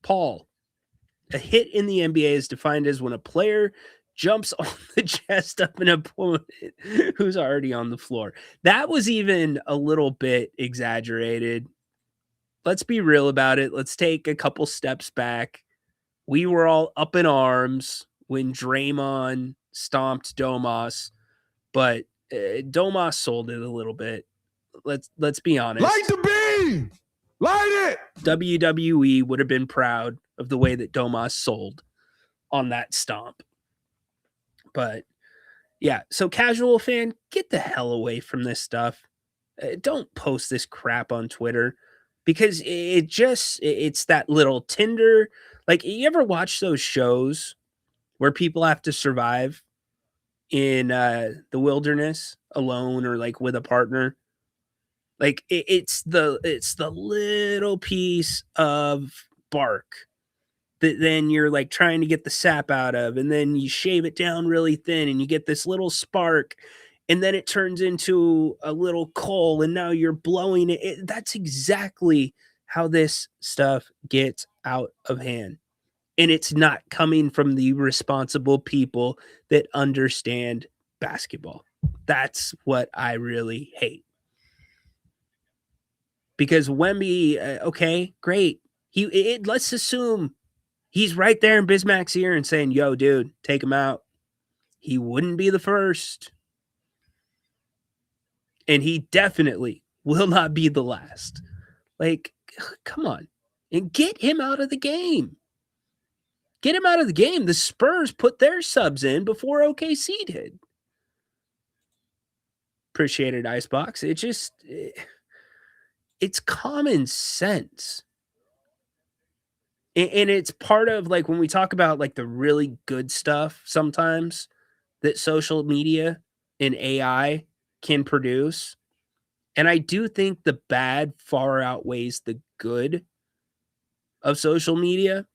Paul, a hit in the NBA is defined as when a player jumps on the chest of an opponent who's already on the floor. That was even a little bit exaggerated. Let's be real about it. Let's take a couple steps back. We were all up in arms when Draymond stomped Domas, but Domas sold it a little bit. Let's be honest. Light the beam! Light it! WWE would have been proud of the way that Domas sold on that stomp. But yeah, so casual fan, get the hell away from this stuff. Don't post this crap on Twitter because it's that little Tinder. Like, you ever watch those shows where people have to survive in the wilderness alone or like with a partner? Like, it's the little piece of bark that then you're like trying to get the sap out of, and then you shave it down really thin and you get this little spark, and then it turns into a little coal, and now you're blowing it. That's exactly how this stuff gets out of hand. And it's not coming from the responsible people that understand basketball. That's what I really hate. Because Wemby, okay, great. Let's assume he's right there in Bismack's ear and saying, yo, dude, take him out. He wouldn't be the first. And he definitely will not be the last. Like, come on. And get him out of the game. Get him out of the game. The Spurs put their subs in before OKC did. Appreciate it, Icebox. It's common sense. And it's part of, like, when we talk about like the really good stuff sometimes that social media and AI can produce. And I do think the bad far outweighs the good of social media.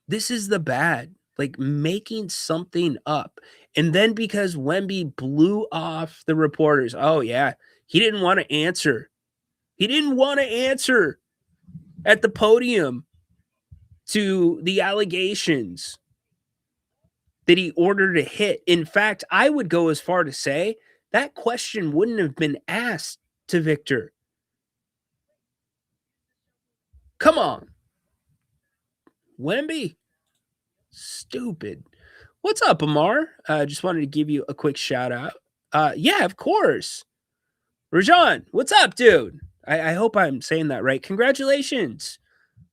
This is the bad, like making something up. And then because Wemby blew off the reporters, oh yeah, he didn't want to answer. He didn't want to answer at the podium to the allegations that he ordered a hit. In fact, I would go as far to say that question wouldn't have been asked to Victor. Come on. Wemby. Stupid. What's up, Amar? Just wanted to give you a quick shout out. Yeah, of course. Rajan, what's up, dude? I hope I'm saying that right. Congratulations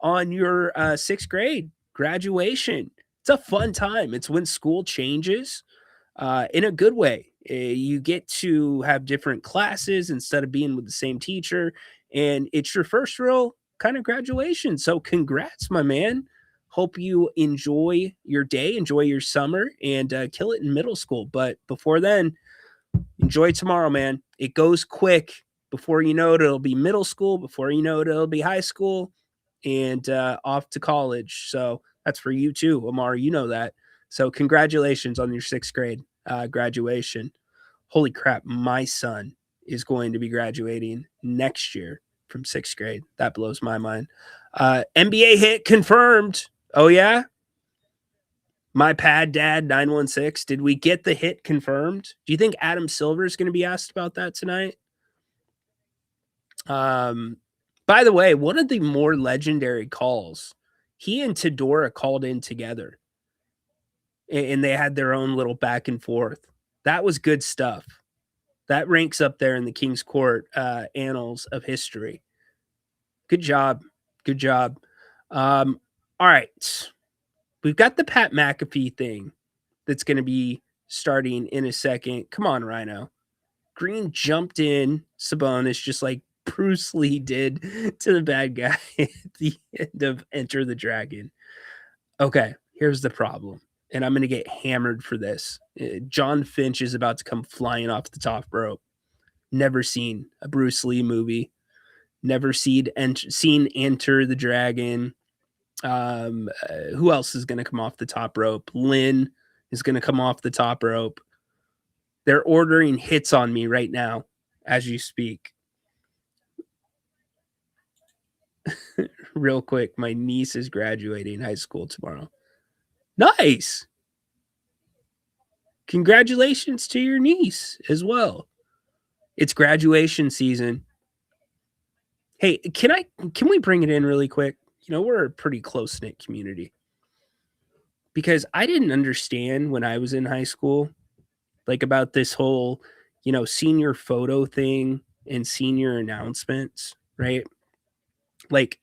on your 6th grade graduation. It's a fun time. It's when school changes in a good way. You get to have different classes instead of being with the same teacher, and it's your first real kind of graduation. So congrats, my man. Hope you enjoy your day, enjoy your summer, and kill it in middle school. But before then, enjoy tomorrow, man. It goes quick. Before you know it, it'll be middle school. Before you know it, it'll be high school and off to college. So that's for you too, Amar. You know that. So congratulations on your 6th grade graduation. Holy crap. My son is going to be graduating next year from 6th grade. That blows my mind. NBA hit confirmed. Oh, yeah? My pad dad 916. Did we get the hit confirmed? Do you think Adam Silver is going to be asked about that tonight? By the way, one of the more legendary calls, he and Tedora called in together, and they had their own little back and forth. That was good stuff. That ranks up there in the King's Court annals of history. Good job. Good job. All right. We've got the Pat McAfee thing that's going to be starting in a second. Come on, Rhino. Green jumped in Sabonis just like Bruce Lee did to the bad guy at the end of Enter the Dragon. Okay, here's the problem. And I'm going to get hammered for this. John Finch is about to come flying off the top rope. Never seen a Bruce Lee movie. Never seen Enter the Dragon. Who else is going to come off the top rope? Lynn is going to come off the top rope. They're ordering hits on me right now as you speak. Real quick, my niece is graduating high school tomorrow. Nice. Congratulations to your niece as well. It's graduation season. Hey, can we bring it in really quick? You know, we're a pretty close-knit community. Because I didn't understand when I was in high school, like about this whole, you know, senior photo thing and senior announcements, right? Like,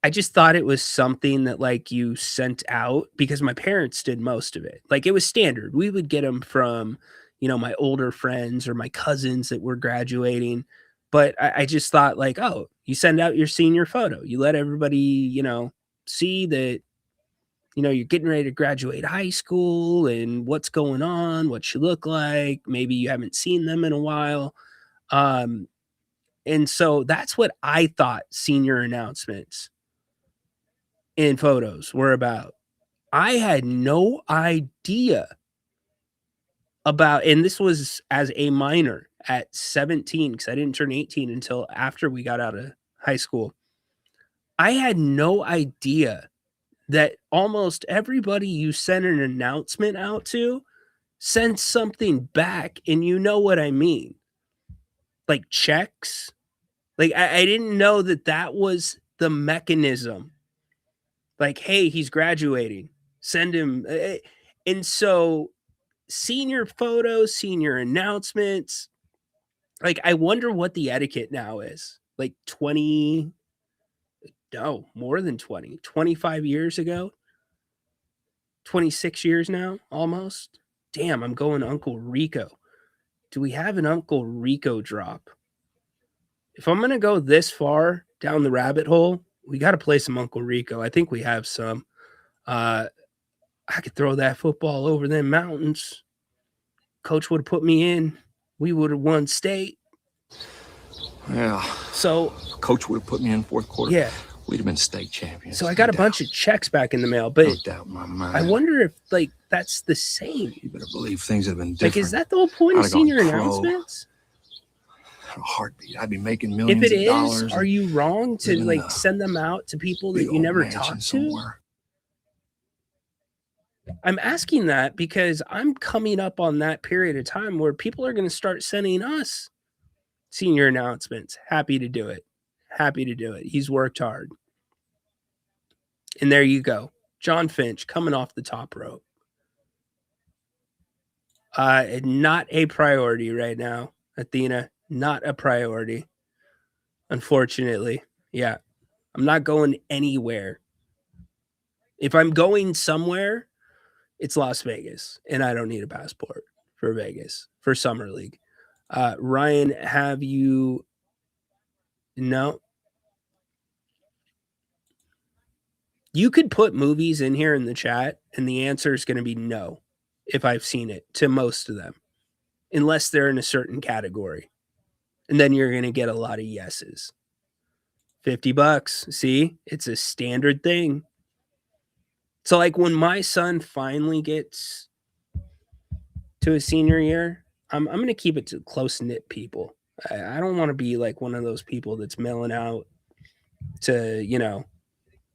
I just thought it was something that like you sent out because my parents did most of it. Like it was standard. We would get them from, you know, my older friends or my cousins that were graduating. But I just thought like, oh, you send out your senior photo. You let everybody, you know, see that, you know, you're getting ready to graduate high school and what's going on, what you look like. Maybe you haven't seen them in a while. And so that's what I thought senior announcements and photos were about. I had no idea about, and this was as a minor at 17, because I didn't turn 18 until after we got out of high school. I had no idea that almost everybody you send an announcement out to sends something back, and you know what I mean. Like checks. Like I didn't know that that was the mechanism. Like, hey, he's graduating. Send him. And so senior photos, senior announcements. Like, I wonder what the etiquette now is. Like 20, no, more than 20, 25 years ago. 26 years now, almost. Damn, I'm going Uncle Rico. Do we have an Uncle Rico drop? If I'm going to go this far down the rabbit hole, we got to play some Uncle Rico. I think we have some. I could throw that football over them mountains. Coach would have put me in. We would have won state. Yeah. So Coach would have put me in fourth quarter. Yeah. We'd have been state champions. So I got a bunch of checks back in the mail, but no doubt in my mind. I wonder if like that's the same. You better believe things have been different. Like, is that the whole point of senior announcements? A heartbeat. I'd be making millions if it of dollars. Is, are you wrong to like send them out to people that you never talked to? I'm asking that because I'm coming up on that period of time where people are going to start sending us senior announcements. Happy to do it. Happy to do it. He's worked hard. And there you go. John Finch coming off the top rope. Not a priority right now, Athena. Not a priority. Unfortunately. Yeah. I'm not going anywhere. If I'm going somewhere, it's Las Vegas. And I don't need a passport for Vegas, for Summer League. Ryan, have you... No. You could put movies in here in the chat, and the answer is going to be no, if I've seen it, to most of them, unless they're in a certain category. And then you're going to get a lot of yeses. $50. See, it's a standard thing. So like when my son finally gets to his senior year, I'm going to keep it to close-knit people. I don't want to be like one of those people that's mailing out to, you know,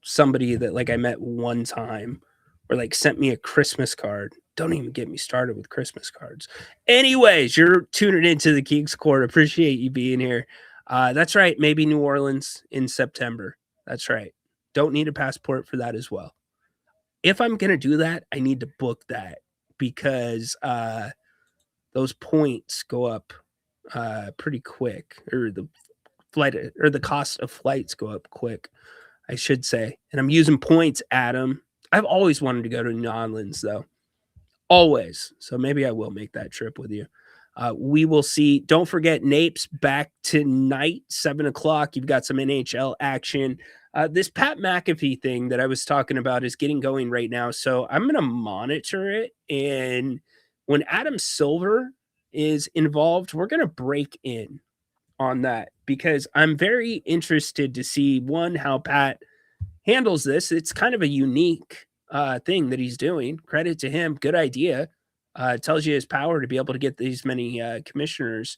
somebody that like I met one time or like sent me a Christmas card. Don't even get me started with Christmas cards. Anyways, you're tuning into the King's Court. Appreciate you being here. That's right. Maybe New Orleans in September. That's right. Don't need a passport for that as well. If I'm going to do that, I need to book that because those points go up pretty quick, or the flight or the cost of flights go up quick, I should say. And I'm using points, Adam. I've always wanted to go to New Orleans, though. Always. So maybe I will make that trip with you. We will see. Don't forget, Napes back tonight, 7 o'clock. You've got some NHL action. This Pat McAfee thing that I was talking about is getting going right now. So I'm going to monitor it. And when Adam Silver is involved, we're going to break in on that because I'm very interested to see, one, how Pat handles this. It's kind of a unique thing that he's doing. Credit to him. Good idea. Tells you his power to be able to get these many commissioners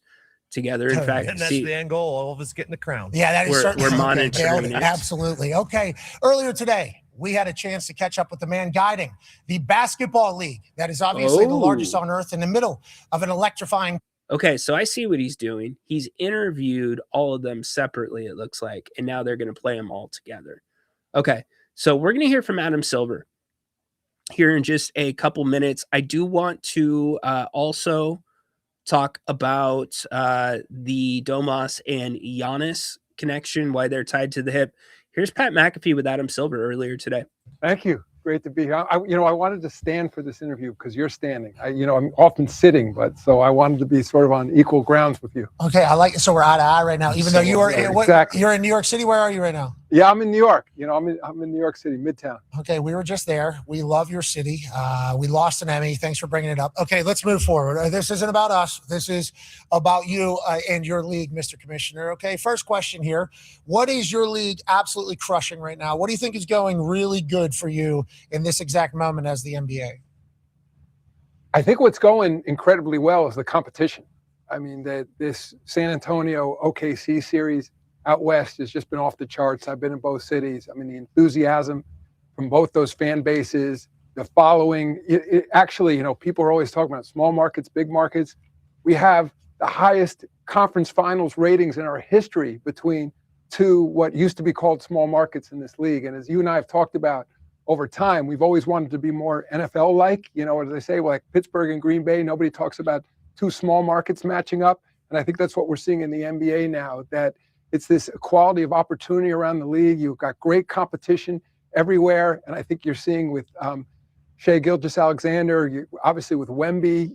together. In fact, and that's the end goal. All of us getting the crown. Yeah, that is certainly we're monitoring it. Absolutely. Okay. Earlier today, we had a chance to catch up with the man guiding the basketball league. That is obviously the largest on earth, in the middle of an electrifying. Okay, so I see what he's doing. He's interviewed all of them separately, it looks like, and now they're going to play them all together. Okay, so we're going to hear from Adam Silver here in just a couple minutes. I do want to also talk about the Domas and Giannis connection, why they're tied to the hip. Here's Pat McAfee with Adam Silver earlier today. Thank you. Great to be here. I wanted to stand for this interview because you're standing. I'm often sitting, but so I wanted to be sort of on equal grounds with you. Okay, I like it. So we're eye to eye right now, even though you are exactly. You're in New York City. Where are you right now? Yeah, I'm in New York. I'm in New York City, Midtown. Okay, we were just there. We love your city. We lost an Emmy. Thanks for bringing it up. Okay, let's move forward. This isn't about us. This is about you and your league, Mr. Commissioner. Okay, first question here. What is your league absolutely crushing right now? What do you think is going really good for you in this exact moment as the NBA? I think what's going incredibly well is the competition. I mean, this San Antonio OKC series out west has just been off the charts. I've been in both cities. I mean, the enthusiasm from both those fan bases, the following. Actually, people are always talking about small markets, big markets. We have the highest conference finals ratings in our history between two what used to be called small markets in this league. And as you and I have talked about over time, we've always wanted to be more NFL-like. As they say, like Pittsburgh and Green Bay, nobody talks about two small markets matching up. And I think that's what we're seeing in the NBA now, that it's this equality of opportunity around the league. You've got great competition everywhere. And I think you're seeing with Shai Gilgeous-Alexander, obviously with Wemby,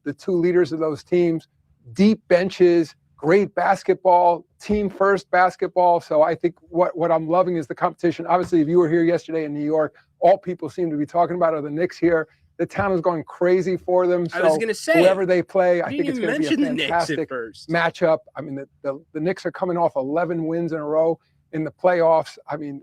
the two leaders of those teams, deep benches, great basketball, team first basketball. So I think what I'm loving is the competition. Obviously, if you were here yesterday in New York, all people seem to be talking about are the Knicks here. The town is going crazy for them. So I was going to say, whoever they play, I think it's going to be a fantastic matchup. I mean, the Knicks are coming off 11 wins in a row in the playoffs. I mean,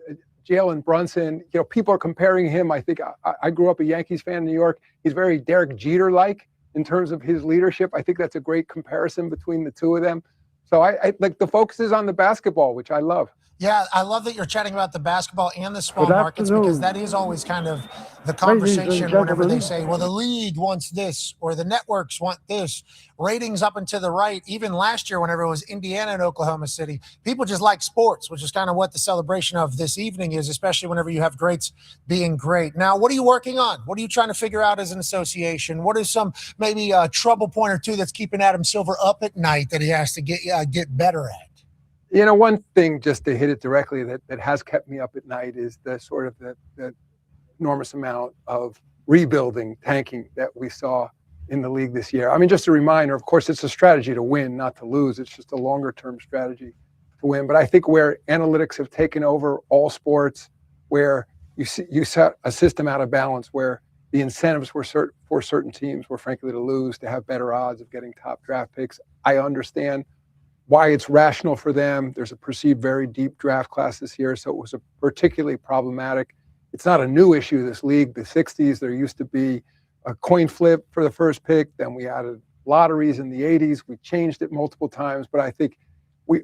Jalen Brunson, people are comparing him. I think I grew up a Yankees fan in New York. He's very Derek Jeter-like in terms of his leadership. I think that's a great comparison between the two of them. So I like the focus is on the basketball, which I love. Yeah, I love that you're chatting about the basketball and the small markets, because that is always kind of the conversation whenever they say, well, the league wants this or the networks want this. Ratings up and to the right. Even last year, whenever it was Indiana and Oklahoma City, people just like sports, which is kind of what the celebration of this evening is, especially whenever you have greats being great. Now, what are you working on? What are you trying to figure out as an association? What is some maybe a trouble point or two that's keeping Adam Silver up at night that he has to get better at? One thing, just to hit it directly, that has kept me up at night is the sort of the enormous amount of rebuilding, tanking that we saw in the league this year. I mean, just a reminder, of course, it's a strategy to win, not to lose. It's just a longer-term strategy to win. But I think where analytics have taken over all sports, where you set a system out of balance, where the incentives were for certain teams were frankly to lose, to have better odds of getting top draft picks. I understand why it's rational for them. There's a perceived very deep draft class this year, so it was a particularly problematic. It's not a new issue, this league. The 60s, there used to be a coin flip for the first pick. Then we added lotteries in the 80s. We changed it multiple times, but I think we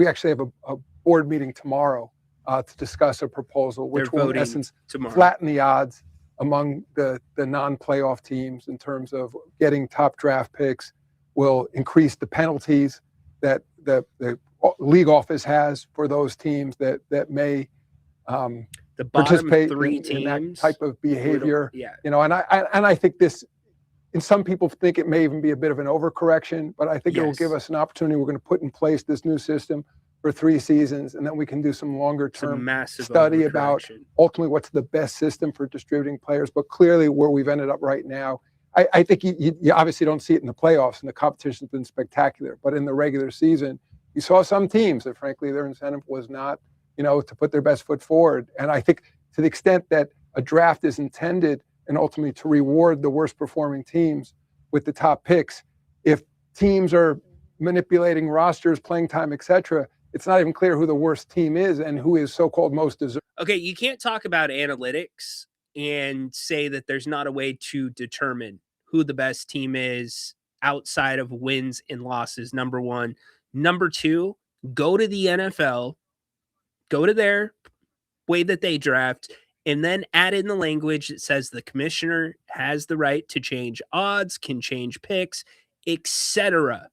actually have a board meeting tomorrow to discuss a proposal which will, in essence, flatten the odds among the non-playoff teams in terms of getting top draft picks, will increase the penalties that the league office has for those teams that may the participate three in that teams type of behavior. Yeah. You know, and I think this, and some people think it may even be a bit of an overcorrection, but I think it will give us an opportunity. We're going to put in place this new system for 3 seasons, and then we can do some longer term study about ultimately what's the best system for distributing players. But clearly where we've ended up right now, I think you obviously don't see it in the playoffs, and the competition's been spectacular. But in the regular season, you saw some teams that frankly their incentive was not, you know, to put their best foot forward. And I think to the extent that a draft is intended and ultimately to reward the worst performing teams with the top picks, if teams are manipulating rosters, playing time, etc., it's not even clear who the worst team is and who is so-called most deserving. Okay, you can't talk about analytics and say that there's not a way to determine who the best team is outside of wins and losses, number one. Number two, go to the NFL, go to their way that they draft, and then add in the language that says the commissioner has the right to change odds, can change picks, etc.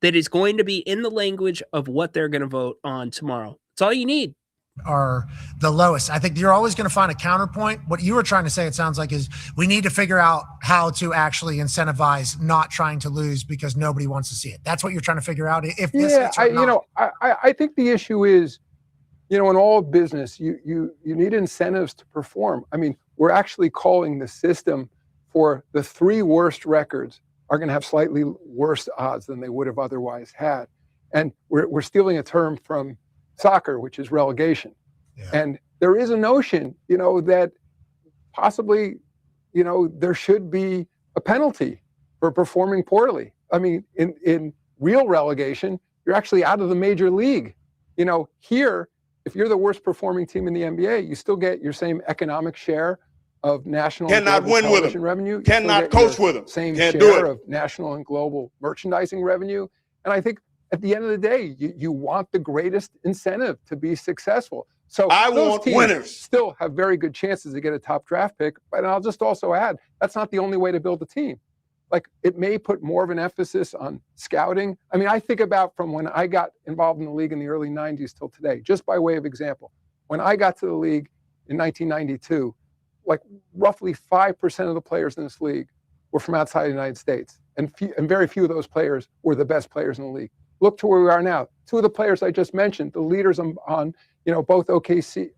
That is going to be in the language of what they're going to vote on tomorrow. That's all you need. Are the lowest. I think you're always going to find a counterpoint. What you were trying to say, it sounds like, is we need to figure out how to actually incentivize not trying to lose because nobody wants to see it. That's what you're trying to figure out. If this hits or not. I think the issue is, you know, in all business, you need incentives to perform. I mean, we're actually calling the system for the 3 worst records are going to have slightly worse odds than they would have otherwise had. And we're stealing a term from soccer, which is relegation. Yeah. And there is a notion, you know, that possibly, you know, there should be a penalty for performing poorly. I mean, in real relegation, you're actually out of the major league. You know, here, if you're the worst performing team in the NBA, you still get your same economic share of national cannot and win with television them. revenue. Cannot coach with them. Same Can't share do it. of national and global merchandising revenue. And I think at the end of the day, you want the greatest incentive to be successful. So I those want teams winners. Still have very good chances to get a top draft pick. But I'll just also add, that's not the only way to build a team. Like, it may put more of an emphasis on scouting. I mean, I think about from when I got involved in the league in the early 90s till today, just by way of example. When I got to the league in 1992, like roughly 5% of the players in this league were from outside the United States. And very few of those players were the best players in the league. Look to where we are now. 2 of the players I just mentioned, the leaders on you know, both OKC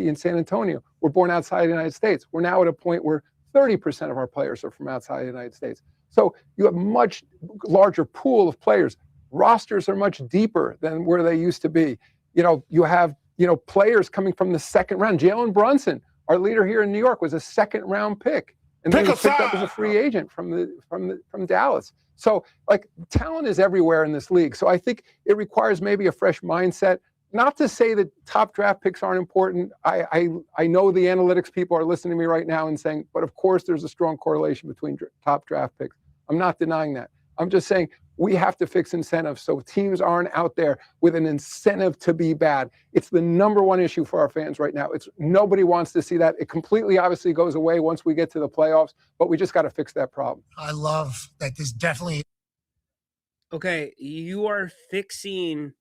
and San Antonio, were born outside the United States. We're now at a point where 30% of our players are from outside the United States. So you have a much larger pool of players. Rosters are much deeper than where they used to be. You know, you have, you know, players coming from the second round. Jalen Brunson, our leader here in New York, was a second-round pick, and then he was picked up as a free agent from Dallas. So, like, talent is everywhere in this league. So I think it requires maybe a fresh mindset. Not to say that top draft picks aren't important. I know the analytics people are listening to me right now and saying, but of course there's a strong correlation between top draft picks. I'm not denying that. I'm just saying we have to fix incentives so teams aren't out there with an incentive to be bad. It's the number one issue for our fans right now. Nobody wants to see that. It completely obviously goes away once we get to the playoffs, but we just got to fix that problem. I love that this definitely. Okay, you are fixing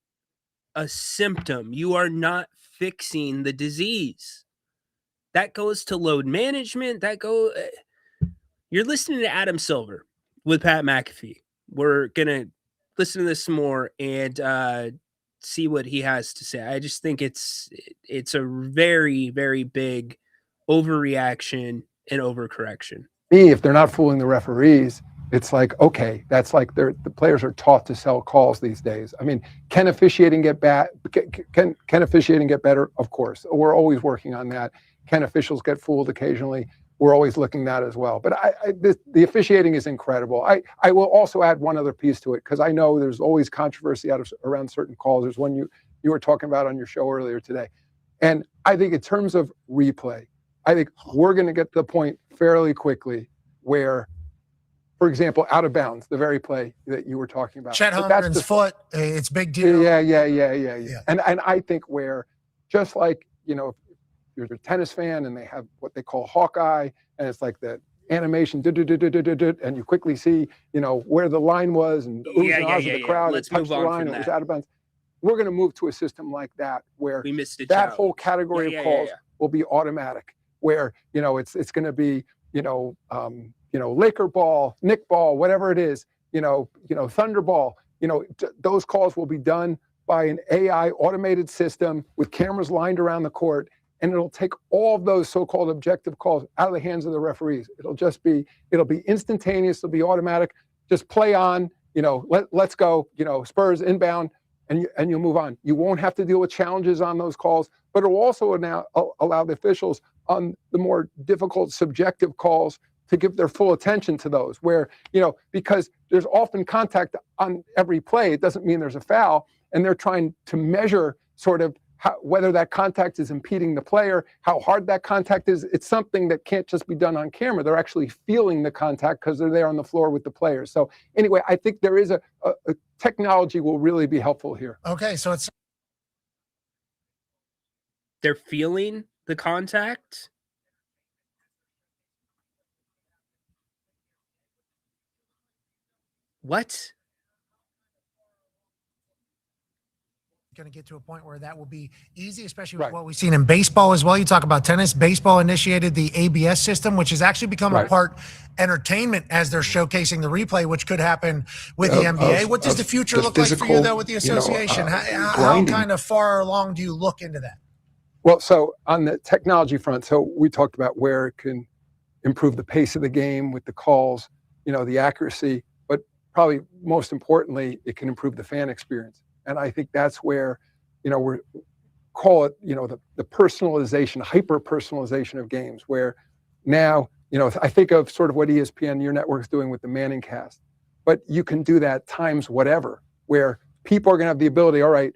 a symptom. You are not fixing the disease. That goes to load management. You're listening to Adam Silver with Pat McAfee. We're going to listen to this some more and see what he has to say. I just think it's a very, very big overreaction and overcorrection. If they're not fooling the referees, it's like, okay, that's like the players are taught to sell calls these days. I mean, can officiating get bad? Can officiating get better? Of course. We're always working on that. Can officials get fooled occasionally? We're always looking at that as well. But the officiating is incredible. I will also add one other piece to it, because I know there's always controversy around certain calls. There's one you were talking about on your show earlier today. And I think in terms of replay, I think we're going to get to the point fairly quickly where, for example, out of bounds, the very play that you were talking about. Chet Holmgren's foot, it's big deal. Yeah. And I think where, just like, you know, if you're a tennis fan and they have what they call Hawkeye, and it's like the animation, and you quickly see, where the line was and oohs and ahs of the crowd. Let's it touched move the on line, from it was that. out of bounds. We're going to move to a system like that where We missed a that challenge. whole category of calls will be automatic, where it's going to be Laker ball, Nick ball, whatever it is, Thunder ball. Those calls will be done by an AI automated system with cameras lined around the court, and it'll take all of those so-called objective calls out of the hands of the referees. It'll be instantaneous. It'll be automatic. Just play on. Let's go. Spurs inbound. And you'll move on. You won't have to deal with challenges on those calls, but it will also now allow the officials on the more difficult subjective calls to give their full attention to those where, because there's often contact on every play, it doesn't mean there's a foul, and they're trying to measure sort of whether that contact is impeding the player, how hard that contact is. It's something that can't just be done on camera. They're actually feeling the contact because they're there on the floor with the players. So anyway, I think there is a technology will really be helpful here. Okay, so they're feeling the contact. What? Going to get to a point where that will be easy, especially with what we've seen in baseball as well. You talk about tennis. Baseball initiated the ABS system, which has actually become a part entertainment as they're showcasing the replay, which could happen with the NBA. What does the future look like for you, though, with the association? How kind of far along do you look into that? Well, so on the technology front, so we talked about where it can improve the pace of the game with the calls, the accuracy, but probably most importantly, it can improve the fan experience. And I think that's where, we're call it, the personalization, hyper-personalization of games, where now, I think of sort of what ESPN, your network's doing with the Manning cast, but you can do that times whatever, where people are going to have the ability, all right,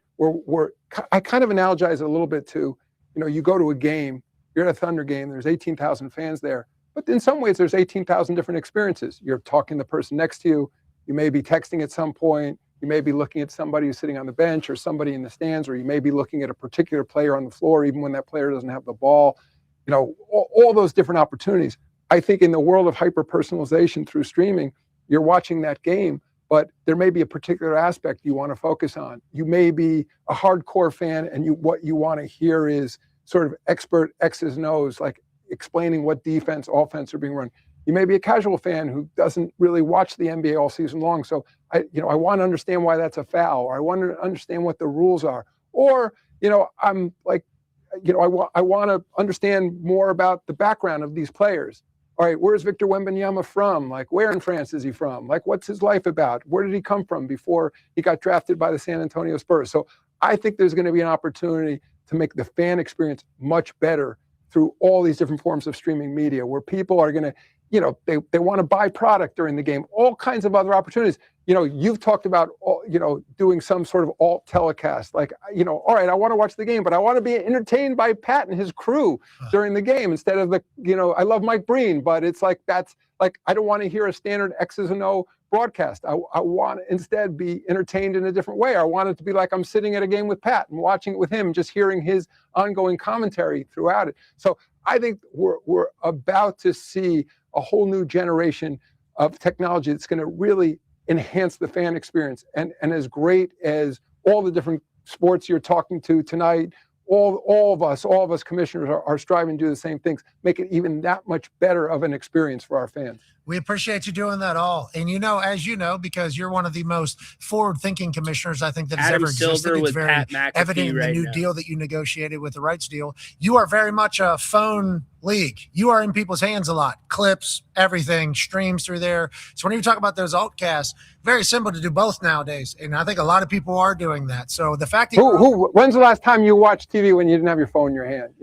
I kind of analogize it a little bit to, you go to a game, you're at a Thunder game, there's 18,000 fans there, but in some ways there's 18,000 different experiences. You're talking to the person next to you, you may be texting at some point, you may be looking at somebody who's sitting on the bench or somebody in the stands, or you may be looking at a particular player on the floor, even when that player doesn't have the ball. All those different opportunities. I think in the world of hyper-personalization through streaming, you're watching that game, but there may be a particular aspect you want to focus on. You may be a hardcore fan, and what you want to hear is sort of expert X's and O's, like explaining what defense, offense are being run. You may be a casual fan who doesn't really watch the NBA all season long. So I want to understand why that's a foul, or I want to understand what the rules are. Or, I'm like, I want to understand more about the background of these players. All right, where's Victor Wembanyama from? Like, where in France is he from? Like, what's his life about? Where did he come from before he got drafted by the San Antonio Spurs? So I think there's going to be an opportunity to make the fan experience much better through all these different forms of streaming media, where people are going to, they want to buy product during the game, all kinds of other opportunities. You've talked about, doing some sort of alt telecast, like, all right, I want to watch the game, but I want to be entertained by Pat and his crew during the game instead of I love Mike Breen, but it's like, I don't want to hear a standard X's and O broadcast. I want to instead be entertained in a different way. I want it to be like I'm sitting at a game with Pat and watching it with him, just hearing his ongoing commentary throughout it. So I think we're about to see a whole new generation of technology that's going to really enhance the fan experience. And as great as all the different sports you're talking to tonight, all of us commissioners are striving to do the same things, make it even that much better of an experience for our fans. We appreciate you doing that all. And as you know, because you're one of the most forward-thinking commissioners I think that has ever existed. It's very evident in the new deal that you negotiated with the rights deal. You are very much a phone league. You are in people's hands a lot. Clips, everything, streams through there. So when you talk about those altcasts, very simple to do both nowadays. And I think a lot of people are doing that. So the fact that when's the last time you watched TV when you didn't have your phone in your hand?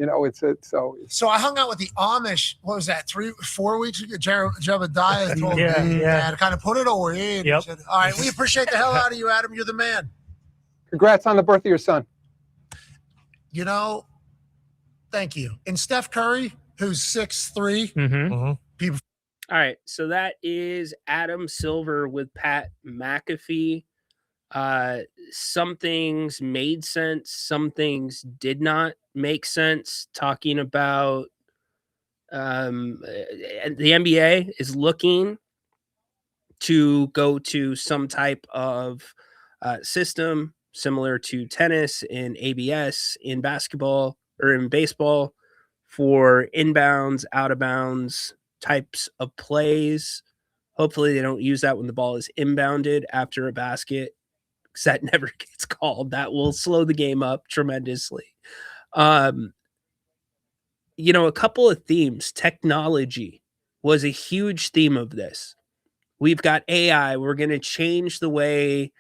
So I hung out with the Amish, what was that, 3-4 weeks ago? Jebediah told me to kind of put it away. Yep. Said, all right, we appreciate the hell out of you, Adam. You're the man. Congrats on the birth of your son. Thank you. And Steph Curry, who's 6'3", people. All right, so that is Adam Silver with Pat McAfee. Some things made sense, some things did not make sense. Talking about The NBA is looking to go to some type of system similar to tennis and ABS in basketball or in baseball for inbounds, out of bounds types of plays. Hopefully, they don't use that when the ball is inbounded after a basket, because that never gets called. That will slow the game up tremendously. A couple of themes. Technology was a huge theme of this. We've got AI. We're going to change the way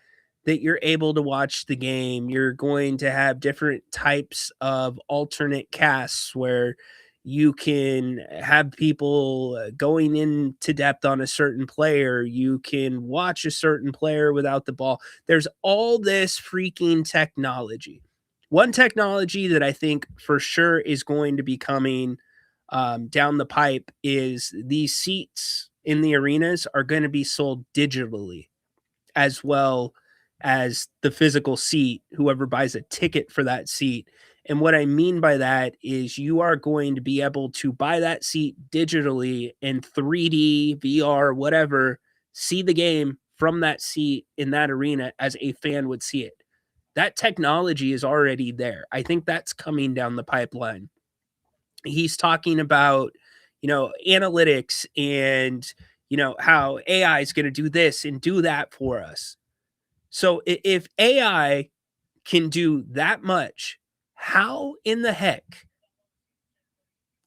that you're able to watch the game. You're going to have different types of alternate casts where you can have people going into depth on a certain player. You can watch a certain player without the ball. There's all this freaking technology. One technology that I think for sure is going to be coming down the pipe is these seats in the arenas are going to be sold digitally, as well as the physical seat, whoever buys a ticket for that seat. And what I mean by that is you are going to be able to buy that seat digitally in 3D, VR, whatever, see the game from that seat in that arena as a fan would see it. That technology is already there. I think that's coming down the pipeline. He's talking about, analytics and, how AI is going to do this and do that for us. So if AI can do that much, how in the heck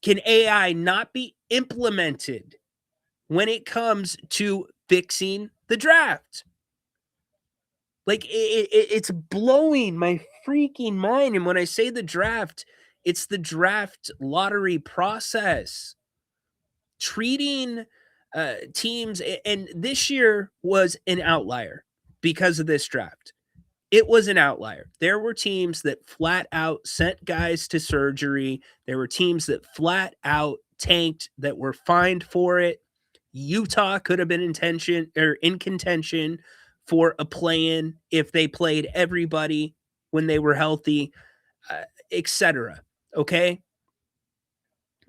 can AI not be implemented when it comes to fixing the draft? Like, it's blowing my freaking mind. And when I say the draft, it's the draft lottery process. Treating teams, and this year was an outlier because of this draft. It was an outlier. There were teams that flat out sent guys to surgery. There were teams that flat out tanked that were fined for it. Utah could have been in contention for a play-in if they played everybody when they were healthy, etc. Okay?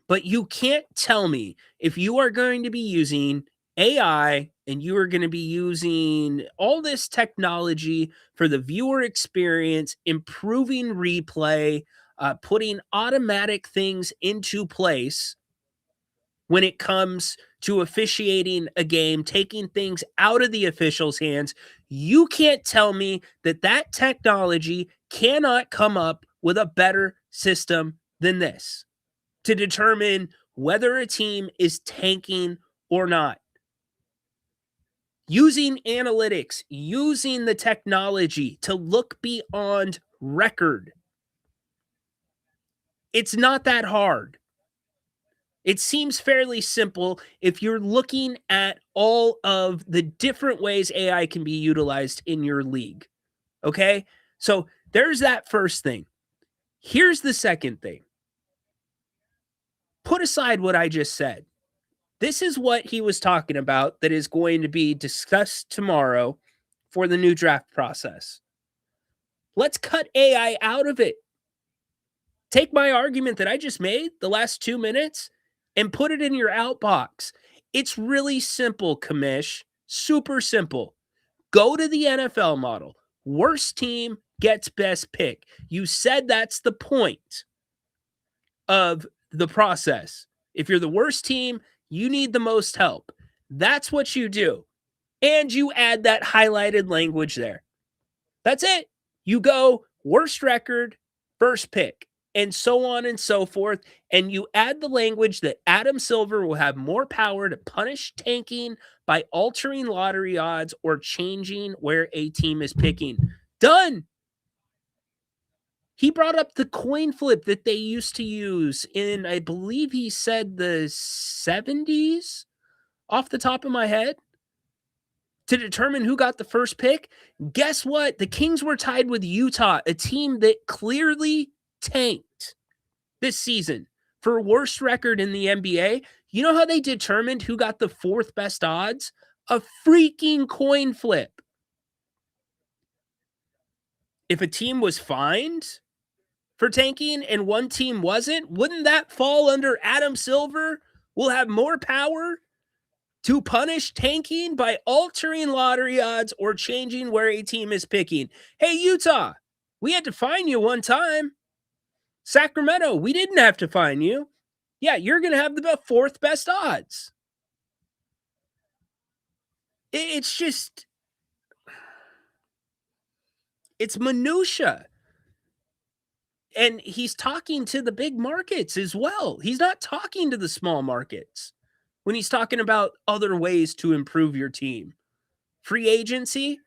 But you can't tell me if you are going to be using AI and you are going to be using all this technology for the viewer experience, improving replay, putting automatic things into place when it comes to officiating a game, taking things out of the officials' hands. You can't tell me that that technology cannot come up with a better system than this to determine whether a team is tanking or not. Using analytics, using the technology to look beyond record. It's not that hard. It seems fairly simple if you're looking at all of the different ways AI can be utilized in your league. Okay? So there's that first thing. Here's the second thing. Put aside what I just said. This is what he was talking about that is going to be discussed tomorrow for the new draft process. Let's cut AI out of it. Take my argument that I just made the last 2 minutes and put it in your outbox. It's really simple, Kamish. Super simple. Go to the NFL model. Worst team gets best pick. You said that's the point of the process. If you're the worst team, you need the most help. That's what you do. And you add that highlighted language there. That's it. You go worst record, first pick, and so on and so forth. And you add the language that Adam Silver will have more power to punish tanking by altering lottery odds or changing where a team is picking. Done. He brought up the coin flip that they used to use in, I believe he said the 70s, off the top of my head, to determine who got the first pick. Guess what? The Kings were tied with Utah, a team that clearly tanked this season for worst record in the NBA. You know how they determined who got the fourth best odds? A freaking coin flip. If a team was fined for tanking and one team wasn't, wouldn't that fall under Adam Silver will have more power to punish tanking by altering lottery odds or changing where a team is picking? Hey, Utah, we had to fine you one time. Sacramento, we didn't have to fine you. Yeah, you're going to have the fourth best odds. It's just, it's minutia. And he's talking to the big markets as well. He's not talking to the small markets when he's talking about other ways to improve your team. Free agency.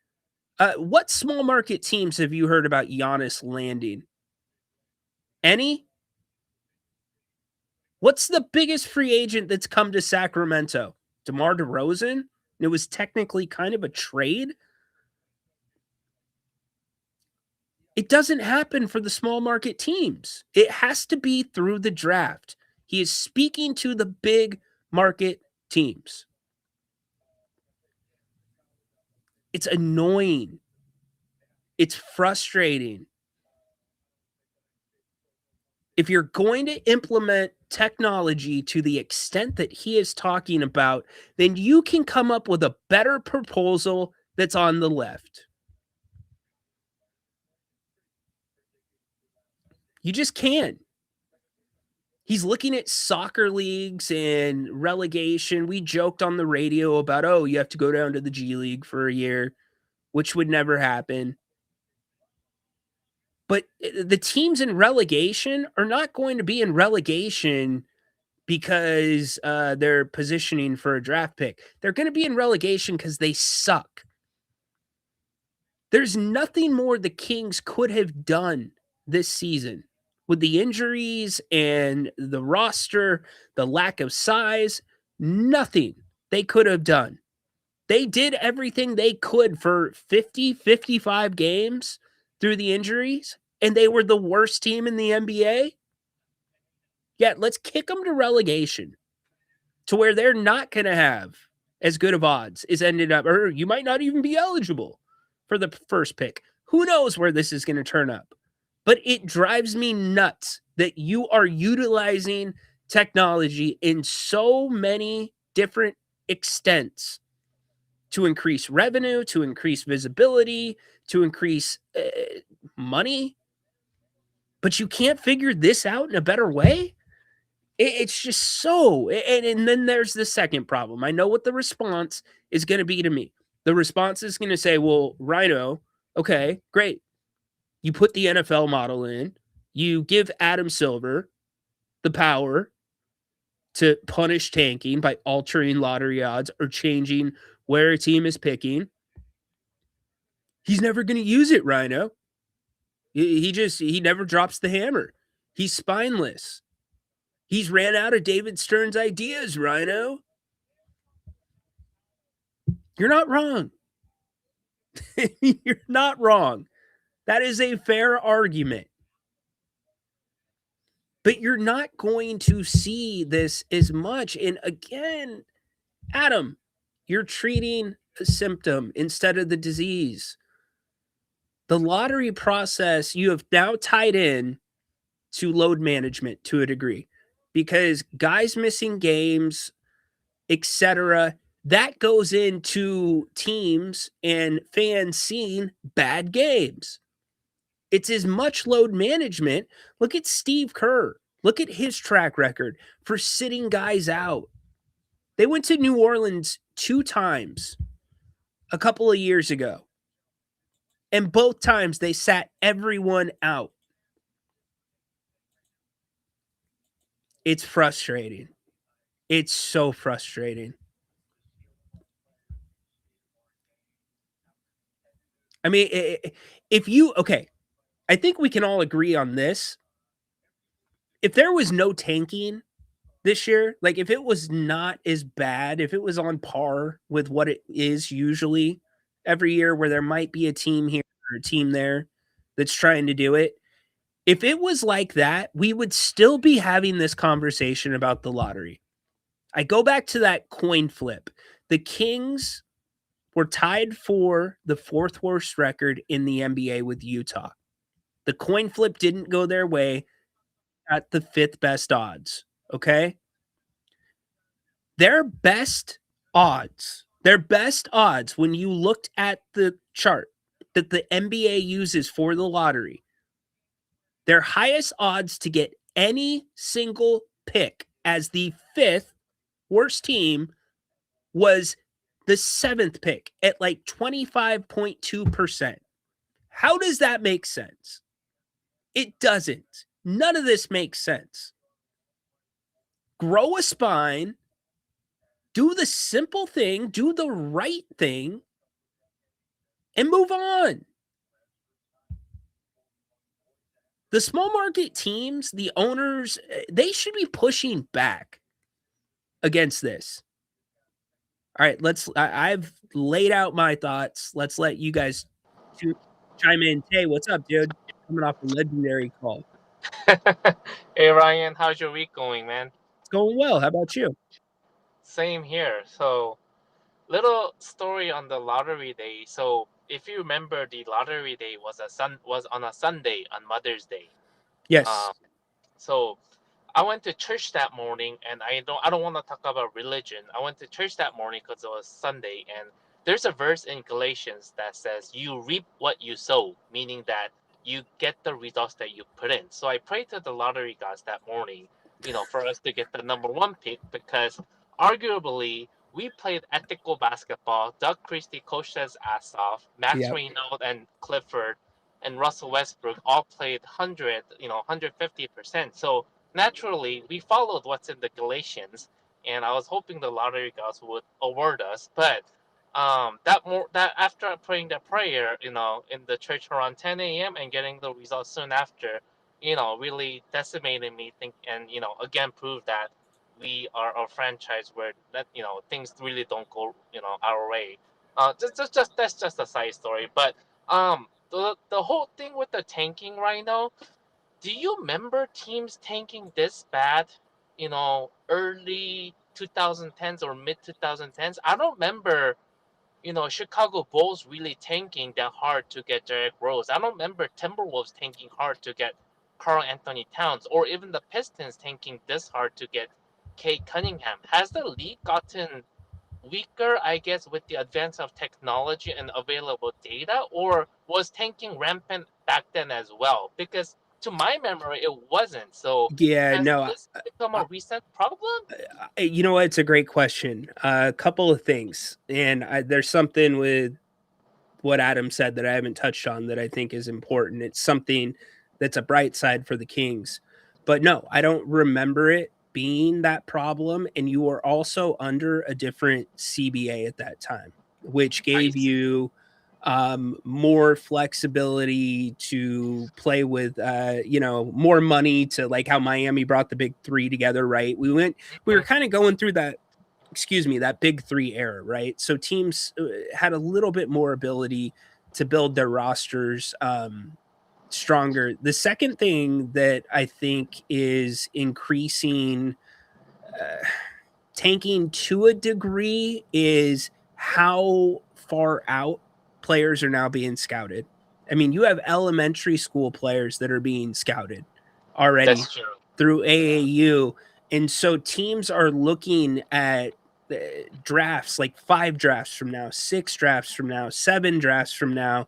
What small market teams have you heard about Giannis landing? Any? What's the biggest free agent that's come to Sacramento? DeMar DeRozan? It was technically kind of a trade. It doesn't happen for the small market teams. It has to be through the draft. He is speaking to the big market teams. It's annoying. It's frustrating. If you're going to implement technology to the extent that he is talking about, then you can come up with a better proposal that's on the left. You just can't. He's looking at soccer leagues and relegation. We joked on the radio about, oh, you have to go down to the G League for a year, which would never happen. But the teams in relegation are not going to be in relegation because they're positioning for a draft pick. They're going to be in relegation because they suck. There's nothing more the Kings could have done this season with the injuries and the roster, the lack of size. Nothing they could have done. They did everything they could for 50, 55 games through the injuries, and they were the worst team in the NBA. Yeah, let's kick them to relegation to where they're not going to have as good of odds as ended up, or you might not even be eligible for the first pick. Who knows where this is going to turn up? But it drives me nuts that you are utilizing technology in so many different extents to increase revenue, to increase visibility, to increase money. But you can't figure this out in a better way? It's just so, and then there's the second problem. I know what the response is going to be to me. The response is going to say, well, Rhino, okay, great. You put the NFL model in. You give Adam Silver the power to punish tanking by altering lottery odds or changing where a team is picking. He's never going to use it, Rhino. He never drops the hammer. He's spineless. He's ran out of David Stern's ideas, Rhino. You're not wrong. You're not wrong. That is a fair argument. But you're not going to see this as much. And again, Adam, you're treating a symptom instead of the disease. The lottery process you have now tied in to load management to a degree, because guys missing games, etc., that goes into teams and fans seeing bad games. It's as much load management. Look at Steve Kerr. Look at his track record for sitting guys out. They went to New Orleans 2 times a couple of years ago. And both times they sat everyone out. It's frustrating. It's so frustrating. I mean, okay, I think we can all agree on this. If there was no tanking this year, like if it was not as bad, if it was on par with what it is usually every year, where there might be a team here or a team there that's trying to do it, if it was like that, we would still be having this conversation about the lottery. I go back to that coin flip. The Kings were tied for the 4th worst record in the NBA with Utah. The coin flip didn't go their way at the 5th best odds. Okay. Their best odds when you looked at the chart that the NBA uses for the lottery, their highest odds to get any single pick as the 5th worst team was the 7th pick at like 25.2%. How does that make sense? It doesn't. None of this makes sense. Grow a spine, do the simple thing, do the right thing, and move on. The small market teams, the owners, they should be pushing back against this. All right, I've laid out my thoughts. Let's let you guys chime in. Hey, what's up, dude? Coming off a legendary call. Hey Ryan, how's your week going, man? It's going well. How about you? Same here. So, little story on the lottery day. So, if you remember, the lottery day was on a Sunday on Mother's Day. Yes. So, I went to church that morning, and I don't want to talk about religion. I went to church that morning because it was Sunday, and there's a verse in Galatians that says, "You reap what you sow," meaning that you get the results that you put in. So I prayed to the lottery gods that morning, for us to get the number 1 pick, because arguably we played ethical basketball. Doug Christie coached his ass off. Max Reynaud and Clifford and Russell Westbrook all played 150%. So naturally, we followed what's in the Galatians, and I was hoping the lottery gods would award us. But that after praying that prayer, in the church around 10 a.m. and getting the results soon after, really decimated me. And again proved that we are a franchise where that things really don't go our way. That's just a side story. But the whole thing with the tanking right now. Do you remember teams tanking this bad, early 2010s or mid 2010s? I don't remember, Chicago Bulls really tanking that hard to get Derrick Rose. I don't remember Timberwolves tanking hard to get Karl Anthony Towns, or even the Pistons tanking this hard to get Kate Cunningham. Has the league gotten weaker, I guess, with the advance of technology and available data, or was tanking rampant back then as well? Because to my memory, it wasn't. So yeah, has no, this become a recent problem? You know what? It's a great question. A couple of things, and there's something with what Adam said that I haven't touched on that I think is important. It's something that's a bright side for the Kings, but no, I don't remember it being that problem. And you were also under a different CBA at that time, which gave you more flexibility to play with, more money, to like how Miami brought the big 3 together, right? We were kind of going through that big 3 era, right? So teams had a little bit more ability to build their rosters stronger. The second thing that I think is increasing tanking to a degree is how far out players are now being scouted. I mean, you have elementary school players that are being scouted already through AAU. And so teams are looking at drafts like 5 drafts from now, 6 drafts from now, 7 drafts from now,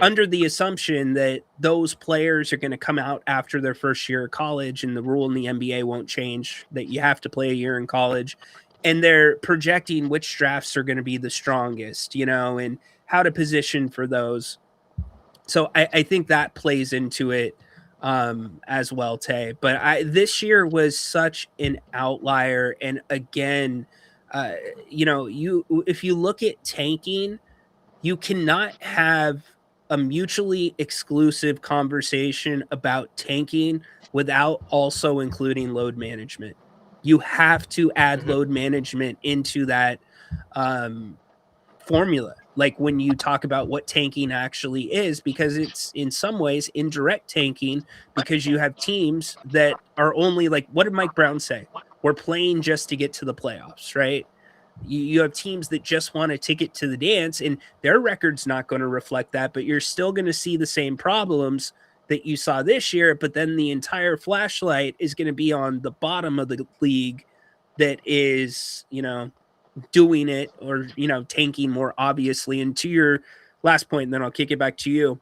under the assumption that those players are going to come out after their first year of college, and the rule in the NBA won't change that you have to play a year in college. And they're projecting which drafts are going to be the strongest, and how to position for those. So I think that plays into it as well, Tay. But this year was such an outlier. And again, if you look at tanking, you cannot have a mutually exclusive conversation about tanking without also including load management. You have to add load management into that formula, like when you talk about what tanking actually is, because it's in some ways indirect tanking, because you have teams that are only like, what did Mike Brown say? We're playing just to get to the playoffs, right? You have teams that just want a ticket to the dance, and their record's not going to reflect that, but you're still going to see the same problems that you saw this year, but then the entire flashlight is going to be on the bottom of the league that is, doing it or, tanking more obviously. And to your last point, and then I'll kick it back to you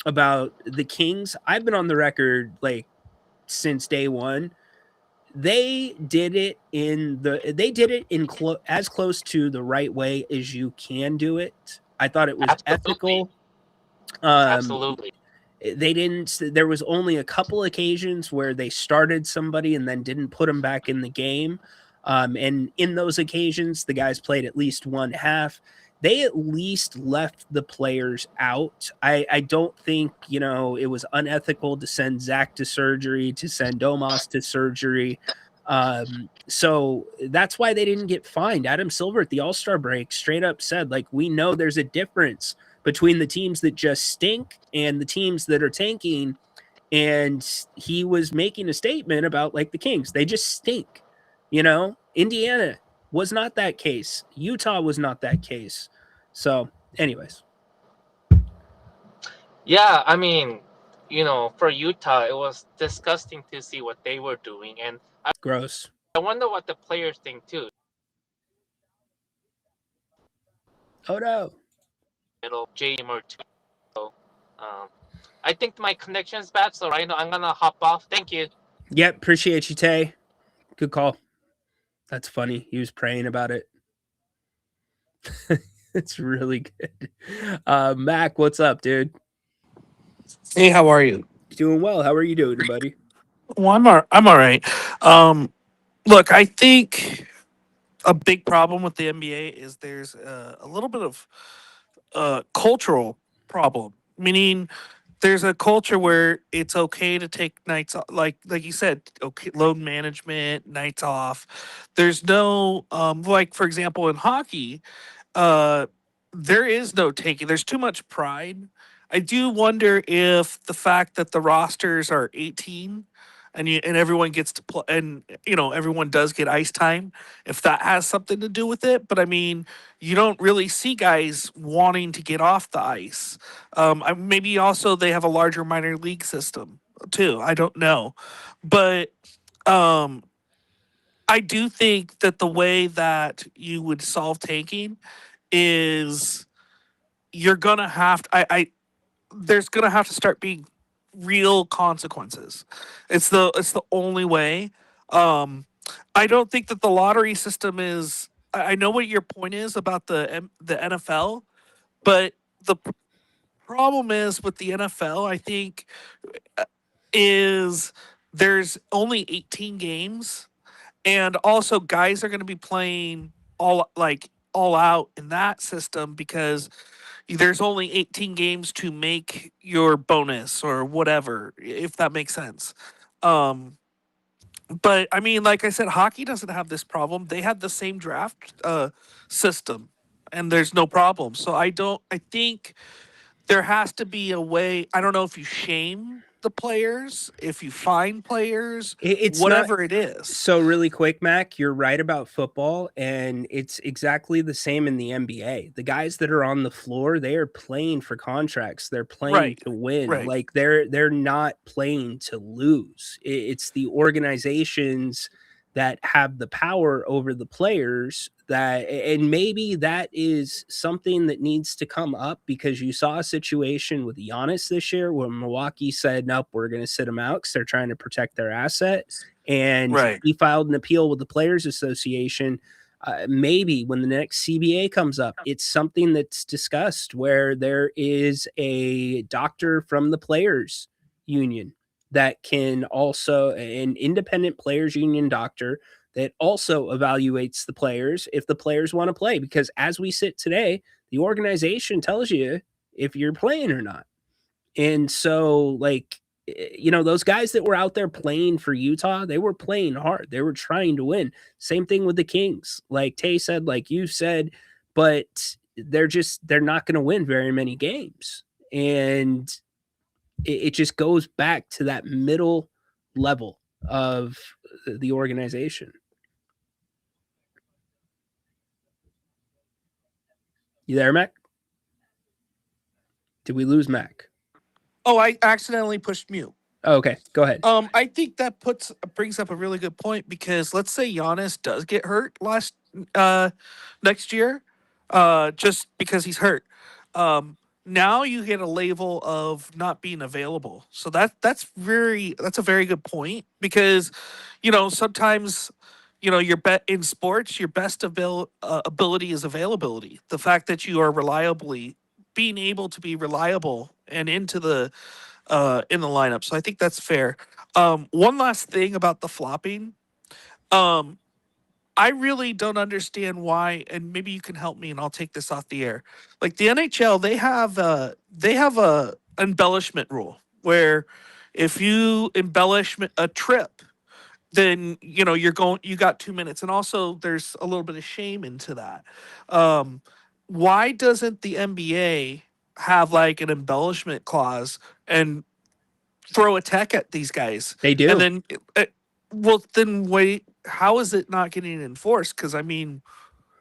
about the Kings. I've been on the record like since day one. They did it as close to the right way as you can do it. I thought it was ethical. Absolutely. There was only a couple occasions where they started somebody and then didn't put them back in the game. And in those occasions, the guys played at least one half. They at least left the players out. I don't think, it was unethical to send Zach to surgery, to send Domas to surgery. So that's why they didn't get fined. Adam Silver at the All-Star break straight up said, like, we know there's a difference between the teams that just stink and the teams that are tanking. And he was making a statement about like the Kings. They just stink. Indiana was not that case. Utah was not that case. So anyways. Yeah, I mean, for Utah, it was disgusting to see what they were doing. And gross. I wonder what the players think too. Oh no. Middle game or two. So, I think my connection's bad, so right now I'm gonna hop off. Thank you. Yep, appreciate you, Tay. Good call. That's funny. He was praying about it. It's really good. Mac, what's up, dude? Hey, how are you? Doing well. How are you doing, buddy? Well, I'm all right. Look, I think a big problem with the NBA is there's a little bit of cultural problem, meaning there's a culture where it's okay to take nights off, like you said, okay, load management, nights off. There's no like for example in hockey, there is no taking. There's too much pride. I do wonder if the fact that the rosters are 18 and everyone gets to play and everyone does get ice time, if that has something to do with it. But I mean, you don't really see guys wanting to get off the ice. Maybe also they have a larger minor league system too. I don't know, but I do think that the way that you would solve tanking is you're gonna have to, there's gonna have to start being real consequences. It's the only way. I don't think that the lottery system is. I know what your point is about the NFL, but the problem is with the NFL. I think is there's only 18 games, and also guys are going to be playing all out in that system because there's only 18 games to make your bonus or whatever, if that makes sense. But I mean, like I said, hockey doesn't have this problem. They had the same draft system, and there's no problem. So I think there has to be a way. I don't know if you shame the players, if you fine players, It's whatever not, it is. So really quick, Mac, you're right about football, and it's exactly the same in the NBA. The guys that are on the floor, they are playing for contracts. They're playing to win. Right. Like they're not playing to lose. It's the organizations that have the power over the players and maybe that is something that needs to come up because you saw a situation with Giannis this year where Milwaukee said, nope, we're going to sit him out because they're trying to protect their asset. And he filed an appeal with the Players Association. Maybe when the next CBA comes up, it's something that's discussed where there is a doctor from the Players Union that can also an independent players union doctor that also evaluates the players if the players want to play. Because as we sit today, the organization tells you if you're playing or not. And so, those guys that were out there playing for Utah, they were playing hard. They were trying to win. Same thing with the Kings. Like Tay said, like you said, but they're not going to win very many games. And it just goes back to that middle level of the organization. You there, Mac? Did we lose Mac? Oh, I accidentally pushed mute. Oh, okay, go ahead. I think that brings up a really good point because let's say Giannis does get hurt next year, just because he's hurt. Now you get a label of not being available. So that's a very good point because, sometimes, your bet in sports, your best ability is availability. The fact that you are being able to be reliable and into the in the lineup. So I think that's fair. One last thing about the flopping. I really don't understand why, and maybe you can help me, and I'll take this off the air. Like the NHL, they have a embellishment rule where if you embellish a trip, then you got 2 minutes, and also there's a little bit of shame into that. Why doesn't the NBA have like an embellishment clause and throw a tech at these guys? They do. And then, then wait, how is it not getting enforced? Because I mean,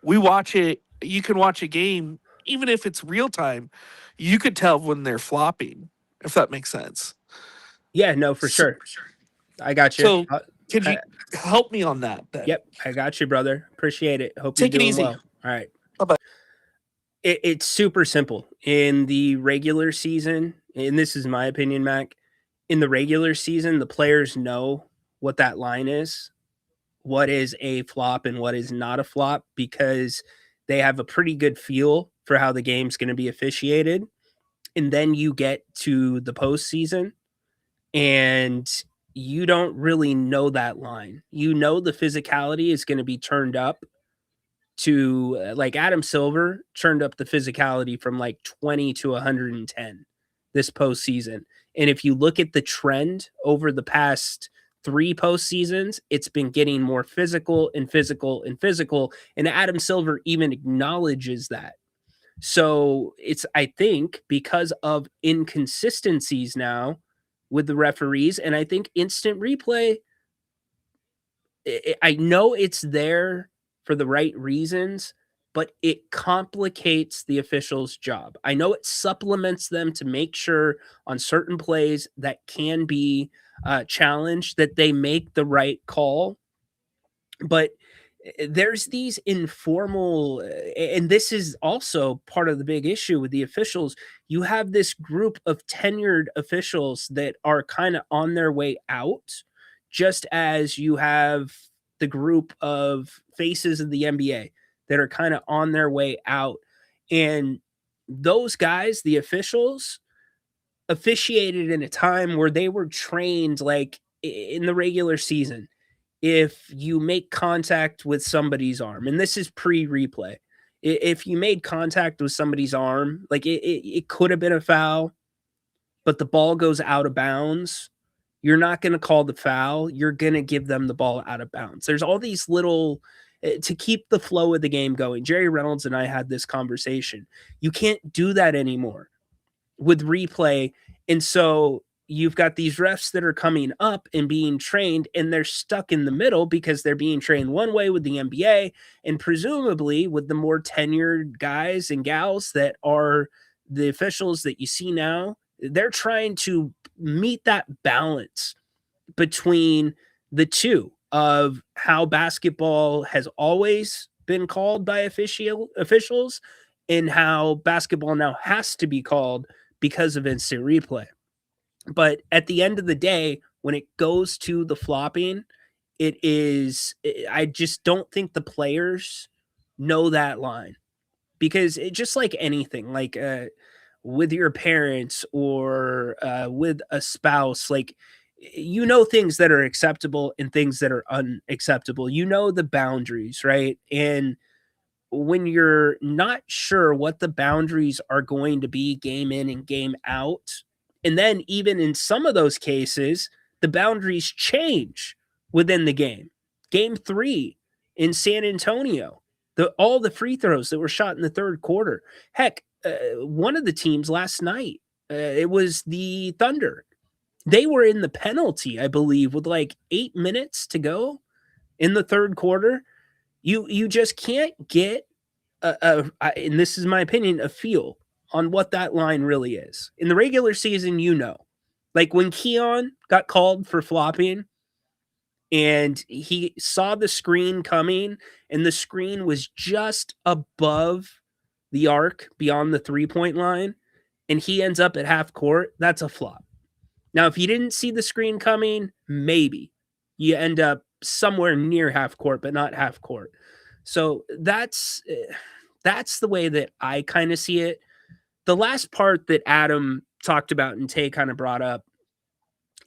we watch it. You can watch a game, even if it's real time. You could tell when they're flopping, if that makes sense. Yeah, no, for sure. I got you. So, can you help me on that? Then? Yep, I got you, brother. Appreciate it. Hope Take you're it doing easy. well. All right. Bye-bye. It's super simple. In the regular season, and this is my opinion, Mac, in the regular season, the players know what that line is, what is a flop and what is not a flop, because they have a pretty good feel for how the game's going to be officiated. And then you get to the postseason and you don't really know that line. You know the physicality is going to be turned up to like Adam Silver turned up the physicality from like 20 to 110 this postseason. And if you look at the trend over the past 3 postseasons, it's been getting more physical and physical and physical. And Adam Silver even acknowledges that. So it's, I think, because of inconsistencies now with the referees, and I think instant replay, I know it's there for the right reasons, but it complicates the officials' job. I know it supplements them to make sure on certain plays that can be challenged that they make the right call. But there's these informal, and this is also part of the big issue with the officials. You have this group of tenured officials that are kind of on their way out, just as you have the group of faces of the NBA that are kind of on their way out. And those guys, the officials, officiated in a time where they were trained like in the regular season. If you make contact with somebody's arm, and this is pre-replay, if you made contact with somebody's arm, like it could have been a foul, but the ball goes out of bounds, you're not going to call the foul. You're going to give them the ball out of bounds. There's all these little, to keep the flow of the game going. Jerry Reynolds and I had this conversation. You can't do that anymore with replay. And so you've got these refs that are coming up and being trained, and they're stuck in the middle because they're being trained one way with the NBA, and presumably with the more tenured guys and gals that are the officials that you see now, they're trying to meet that balance between the two of how basketball has always been called by officials and how basketball now has to be called because of instant replay. But at the end of the day, when it goes to the flopping, I just don't think the players know that line, because it just like anything, like with your parents or with a spouse, like, you know, things that are acceptable and things that are unacceptable. You know the boundaries, right? And when you're not sure what the boundaries are going to be game in and game out, and then even in some of those cases, the boundaries change within the game. Game 3 in San Antonio, all the free throws that were shot in the third quarter. Heck, one of the teams last night, it was the Thunder. They were in the penalty, I believe, with like 8 minutes to go in the third quarter. You just can't get and this is my opinion, a feel on what that line really is. In the regular season, like when Keon got called for flopping and he saw the screen coming and the screen was just above the arc beyond the 3-point line and he ends up at half court, that's a flop. Now, if you didn't see the screen coming, maybe you end up somewhere near half court, but not half court. So that's the way that I kind of see it. The last part that Adam talked about and Tay kind of brought up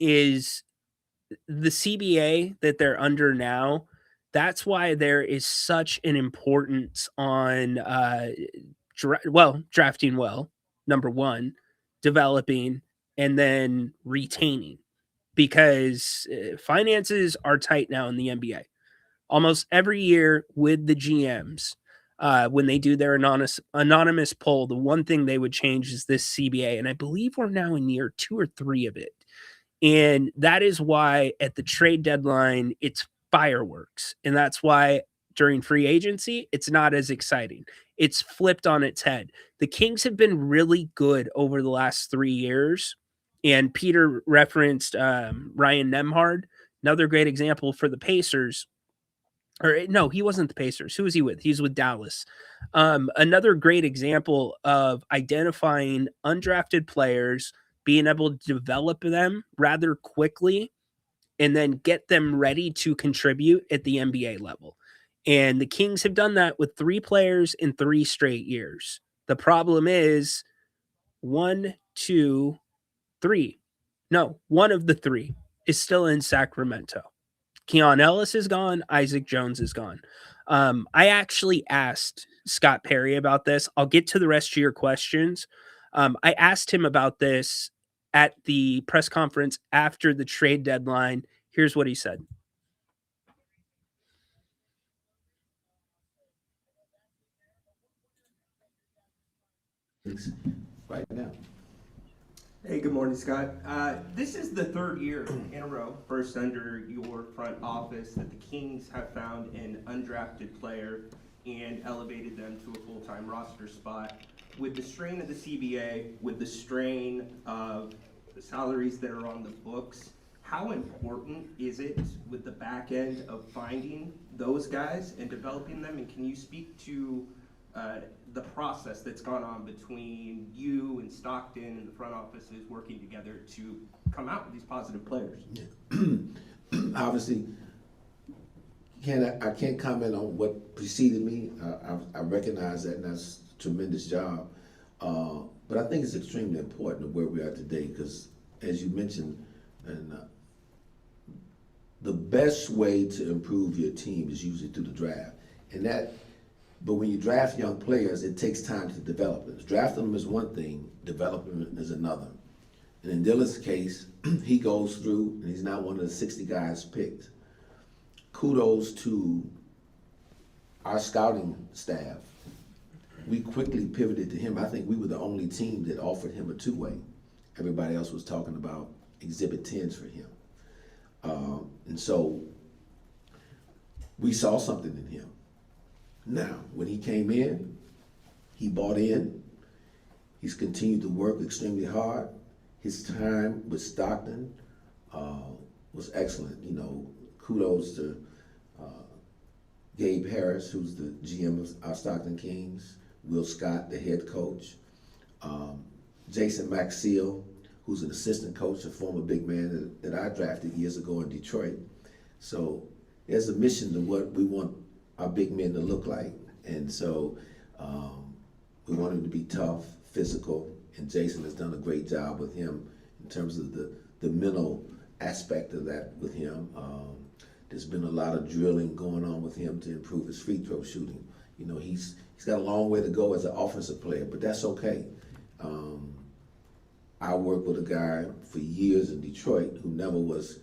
is the CBA that they're under now. That's why there is such an importance on drafting well, number one, developing, and then retaining, because finances are tight now in the NBA. Almost every year with the GMs, when they do their anonymous poll, the one thing they would change is this CBA. And I believe we're now in year 2 or 3 of it. And that is why at the trade deadline, it's fireworks. And that's why during free agency, it's not as exciting. It's flipped on its head. The Kings have been really good over the last 3 years. And Peter referenced Ryan Nembhard, another great example for the Pacers. Or no, he wasn't the Pacers. Who was he with? He's with Dallas. Another great example of identifying undrafted players, being able to develop them rather quickly, and then get them ready to contribute at the NBA level. And the Kings have done that with 3 players in 3 straight years. The problem is 1, 2, 3. No, one of the 3 is still in Sacramento. Keon Ellis is gone. Isaac Jones is gone. I actually asked Scott Perry about this. I'll get to the rest of your questions. I asked him about this at the press conference after the trade deadline. Here's what he said. Right now. Hey, good morning, Scott. This is the 3rd year in a row, first under your front office, that the Kings have found an undrafted player and elevated them to a full-time roster spot. With the strain of the CBA, with the strain of the salaries that are on the books, how important is it with the back end of finding those guys and developing them? And can you speak to the process that's gone on between you and Stockton and the front offices working together to come out with these positive players? Obviously, I can't comment on what preceded me. I recognize that, and that's a tremendous job. But I think it's extremely important of where we are today, because as you mentioned, and the best way to improve your team is usually through the draft. But when you draft young players, it takes time to develop them. Drafting them is one thing, developing them is another. And in Dylan's case, he goes through, and he's not one of the 60 guys picked. Kudos to our scouting staff. We quickly pivoted to him. I think we were the only team that offered him a 2-way. Everybody else was talking about exhibit 10s for him. And so we saw something in him. Now, when he came in, he bought in. He's continued to work extremely hard. His time with Stockton was excellent. You know, kudos to Gabe Harris, who's the GM of our Stockton Kings, Will Scott, the head coach, Jason Maxiell, who's an assistant coach, a former big man that I drafted years ago in Detroit. So there's a mission to what we want our big men to look like. And so we want him to be tough, physical, and Jason has done a great job with him in terms of the mental aspect of that with him. There's been a lot of drilling going on with him to improve his free throw shooting. You know, he's got a long way to go as an offensive player, but that's okay. I worked with a guy for years in Detroit who never was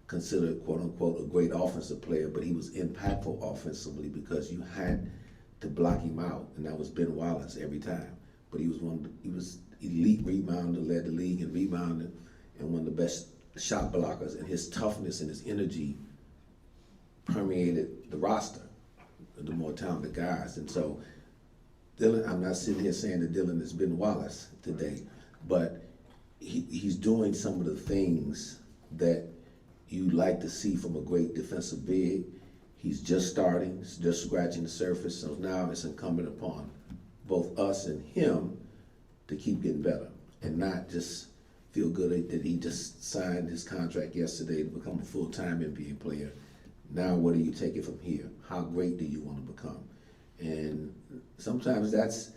considered, quote unquote, a great offensive player, but he was impactful offensively because you had to block him out, and that was Ben Wallace every time. But he was elite rebounder, led the league in rebounding, and one of the best shot blockers, and his toughness and his energy permeated the roster, the more talented guys. And so Dylan, I'm not sitting here saying that Dylan is Ben Wallace today, but he's doing some of the things that you like to see from a great defensive big. He's just starting, he's just scratching the surface, so now it's incumbent upon both us and him to keep getting better and not just feel good that he just signed his contract yesterday to become a full-time NBA player. Now what do you take it from here? How great do you want to become? And sometimes that's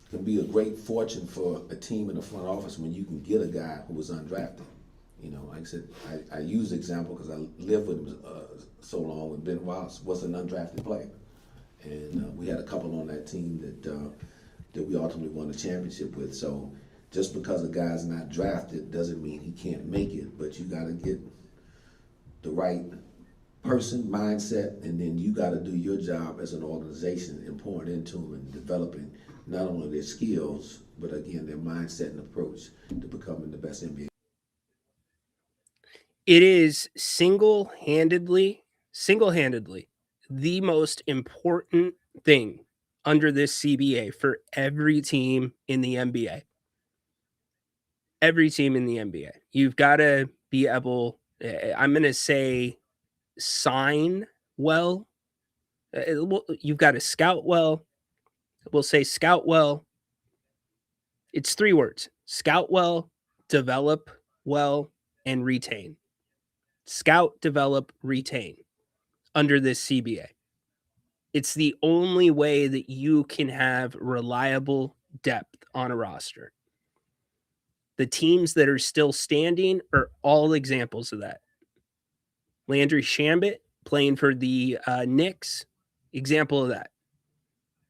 can be a great fortune for a team in the front office when you can get a guy who was undrafted. You know, like I said, I use the example because I lived with him so long when Ben Wallace was an undrafted player. And we had a couple on that team that we ultimately won the championship with. So just because a guy's not drafted doesn't mean he can't make it, but you got to get the right person, mindset, and then you got to do your job as an organization in pouring into them and developing not only their skills, but again, their mindset and approach to becoming the best NBA. It is single-handedly the most important thing under this CBA for every team in the NBA. Every team in the NBA. You've got to be able, I'm going to say, sign well. You've got to scout well. We'll say scout well. It's 3 words: scout well, develop well, and retain. Scout, develop, retain under this CBA. It's the only way that you can have reliable depth on a roster. The teams that are still standing are all examples of that. Landry Shamet playing for the Knicks, example of that.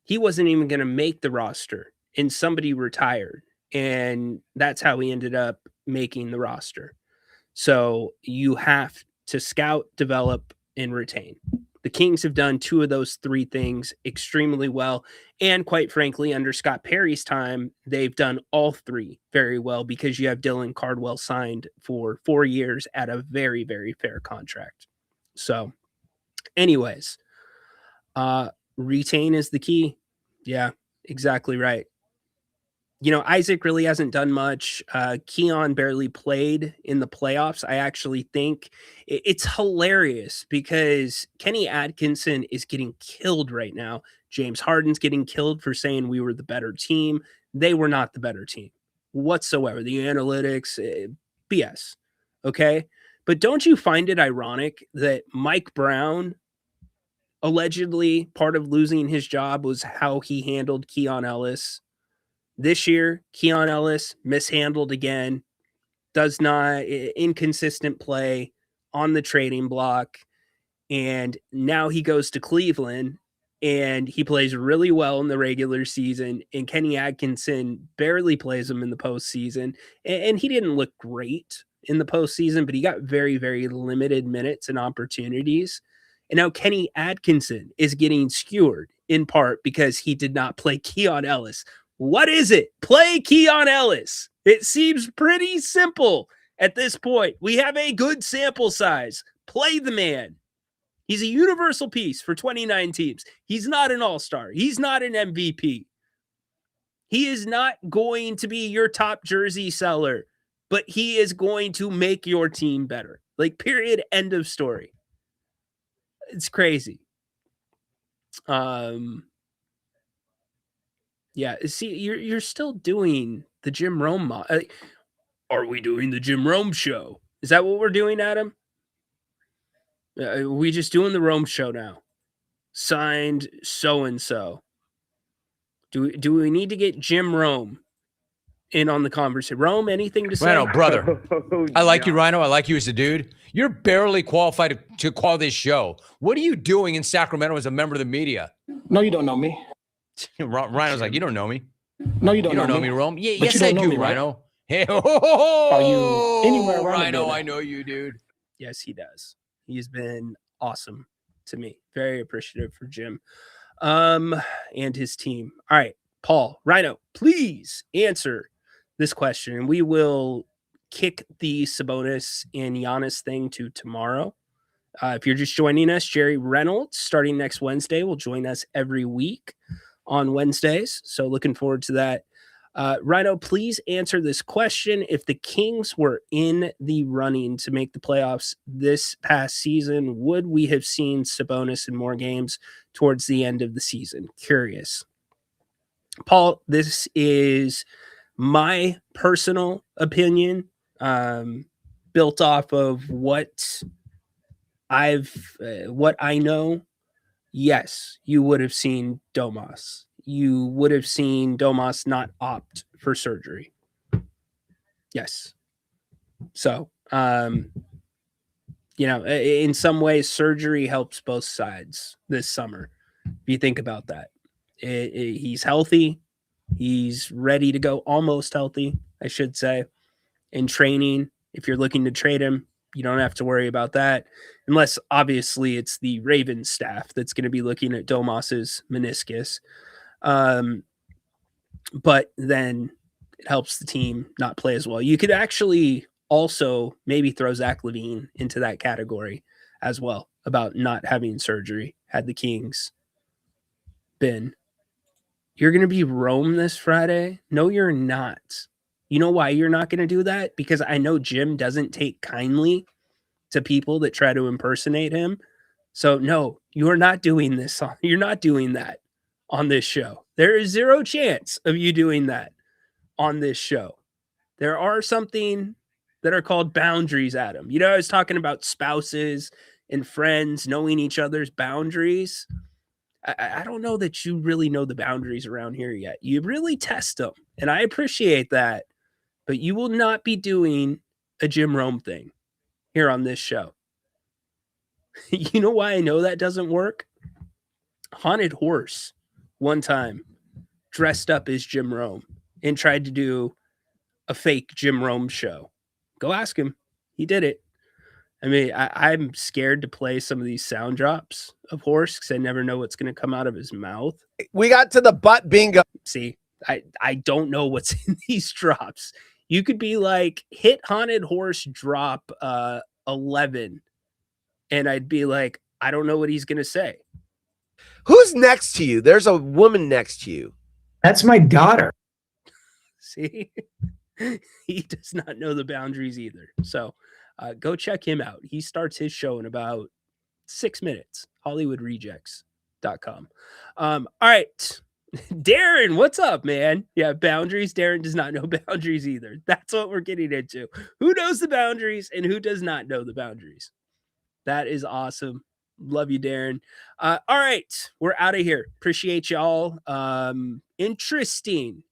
He wasn't even going to make the roster, and somebody retired, and that's how he ended up making the roster. So you have to scout, develop, and retain. The Kings have done 2 of those 3 things extremely well. And quite frankly, under Scott Perry's time, they've done all 3 very well because you have Dylan Cardwell signed for 4 years at a very, very fair contract. So anyways, retain is the key. Yeah, exactly right. You know, Isaac really hasn't done much. Keon barely played in the playoffs. I actually think it's hilarious because Kenny Atkinson is getting killed right now. James Harden's getting killed for saying we were the better team. They were not the better team whatsoever. The analytics, BS. Okay. But don't you find it ironic that Mike Brown, allegedly part of losing his job was how he handled Keon Ellis? This year, Keon Ellis mishandled again, does not, inconsistent play on the trading block. And now he goes to Cleveland and he plays really well in the regular season. And Kenny Atkinson barely plays him in the postseason. And he didn't look great in the postseason, but he got very, very limited minutes and opportunities. And now Kenny Atkinson is getting skewered in part because he did not play Keon Ellis. What is it? Play Keon Ellis. It seems pretty simple at this point. We have a good sample size. Play the man. He's a universal piece for 29 teams. He's not an all-star. He's not an MVP. He is not going to be your top jersey seller, but he is going to make your team better. Like, period, end of story. It's crazy. Yeah, see, you're still doing the Jim Rome. Are we doing the Jim Rome show? Is that what we're doing, Adam? Are we just doing the Rome show now? Signed so and so. Do we need to get Jim Rome in on the conversation? Rome, anything to say? Rhino, brother. I like you, Rhino. I like you as a dude. You're barely qualified to call this show. What are you doing in Sacramento as a member of the media? No, you don't know me. Rhino's like, you don't know me. No, you don't You don't know me, Rome. Yeah, yes, I do, Rhino. Hey, are you anywhere around Rhino, I know you, dude. Yes, he does. He's been awesome to me. Very appreciative for Jim and his team. All right, Paul, Rhino, please answer this question, and we will kick the Sabonis and Giannis thing to tomorrow. If you're just joining us, Jerry Reynolds, starting next Wednesday, will join us every week on Wednesdays. So looking forward to that. Rhino, please answer this question. If the Kings were in the running to make the playoffs this past season, would we have seen Sabonis in more games towards the end of the season? Curious. Paul, this is my personal opinion, built off of what I know. Yes, you would have seen Domas. You would have seen Domas not opt for surgery. Yes. So, in some ways, surgery helps both sides this summer. If you think about that, he's healthy. He's ready to go, almost healthy, I should say, in training. If you're looking to trade him, you don't have to worry about that, unless obviously it's the Ravens staff that's going to be looking at Domas's meniscus. But then it helps the team not play as well. You could actually also maybe throw Zach LaVine into that category as well, about not having surgery had the Kings been. You're going to be Rome this Friday? No, you're not. You know why you're not going to do that? Because I know Jim doesn't take kindly to people that try to impersonate him. So no, you are not doing this. You're not doing that on this show. There is zero chance of you doing that on this show. There are something that are called boundaries, Adam. You know, I was talking about spouses and friends knowing each other's boundaries. I don't know that you really know the boundaries around here yet. You really test them, and I appreciate that. But you will not be doing a Jim Rome thing here on this show. You know why I know that doesn't work? Haunted Horse one time dressed up as Jim Rome and tried to do a fake Jim Rome show. Go ask him. He did it. I mean, I'm scared to play some of these sound drops of Horse because I never know what's going to come out of his mouth. We got to the butt bingo. See, I don't know what's in these drops. You could be like, hit Haunted Horse drop 11. And I'd be like, I don't know what he's going to say. Who's next to you? There's a woman next to you. That's my daughter. See, he does not know the boundaries either. So go check him out. He starts his show in about 6 minutes. HollywoodRejects.com. All right. Darren, what's up, man? Yeah, boundaries. Darren does not know boundaries either. That's what we're getting into. Who knows the boundaries and who does not know the boundaries? That is awesome. Love you, Darren. All right, we're out of here. Appreciate y'all. Interesting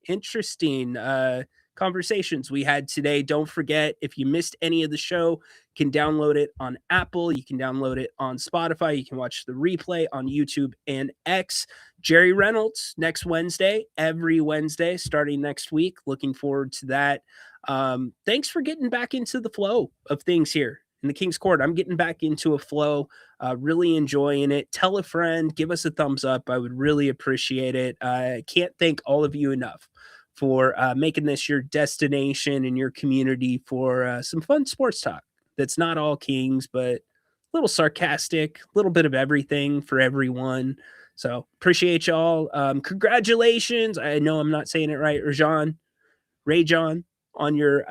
conversations we had today. Don't forget, if you missed any of the show, you can download it on Apple. You can download it on Spotify. You can watch the replay on YouTube and X. Jerry Reynolds next Wednesday, every Wednesday, starting next week. Looking forward to that. Thanks for getting back into the flow of things here in the King's Court. I'm getting back into a flow, really enjoying it. Tell a friend, give us a thumbs up. I would really appreciate it. I can't thank all of you enough for making this your destination and your community for some fun sports talk. That's not all Kings, but a little sarcastic, a little bit of everything for everyone. So appreciate y'all. Congratulations. I know I'm not saying it right. Ray John, on your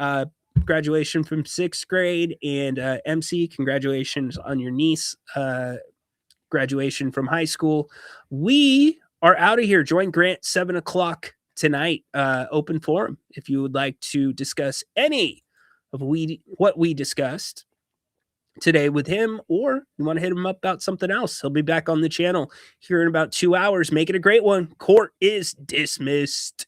graduation from 6th grade, and MC, congratulations on your niece graduation from high school. We are out of here. Join Grant 7:00 tonight, open forum, if you would like to discuss any of what we discussed today with him, or you want to hit him up about something else. He'll be back on the channel here in about 2 hours. Make it a great one. Court is dismissed.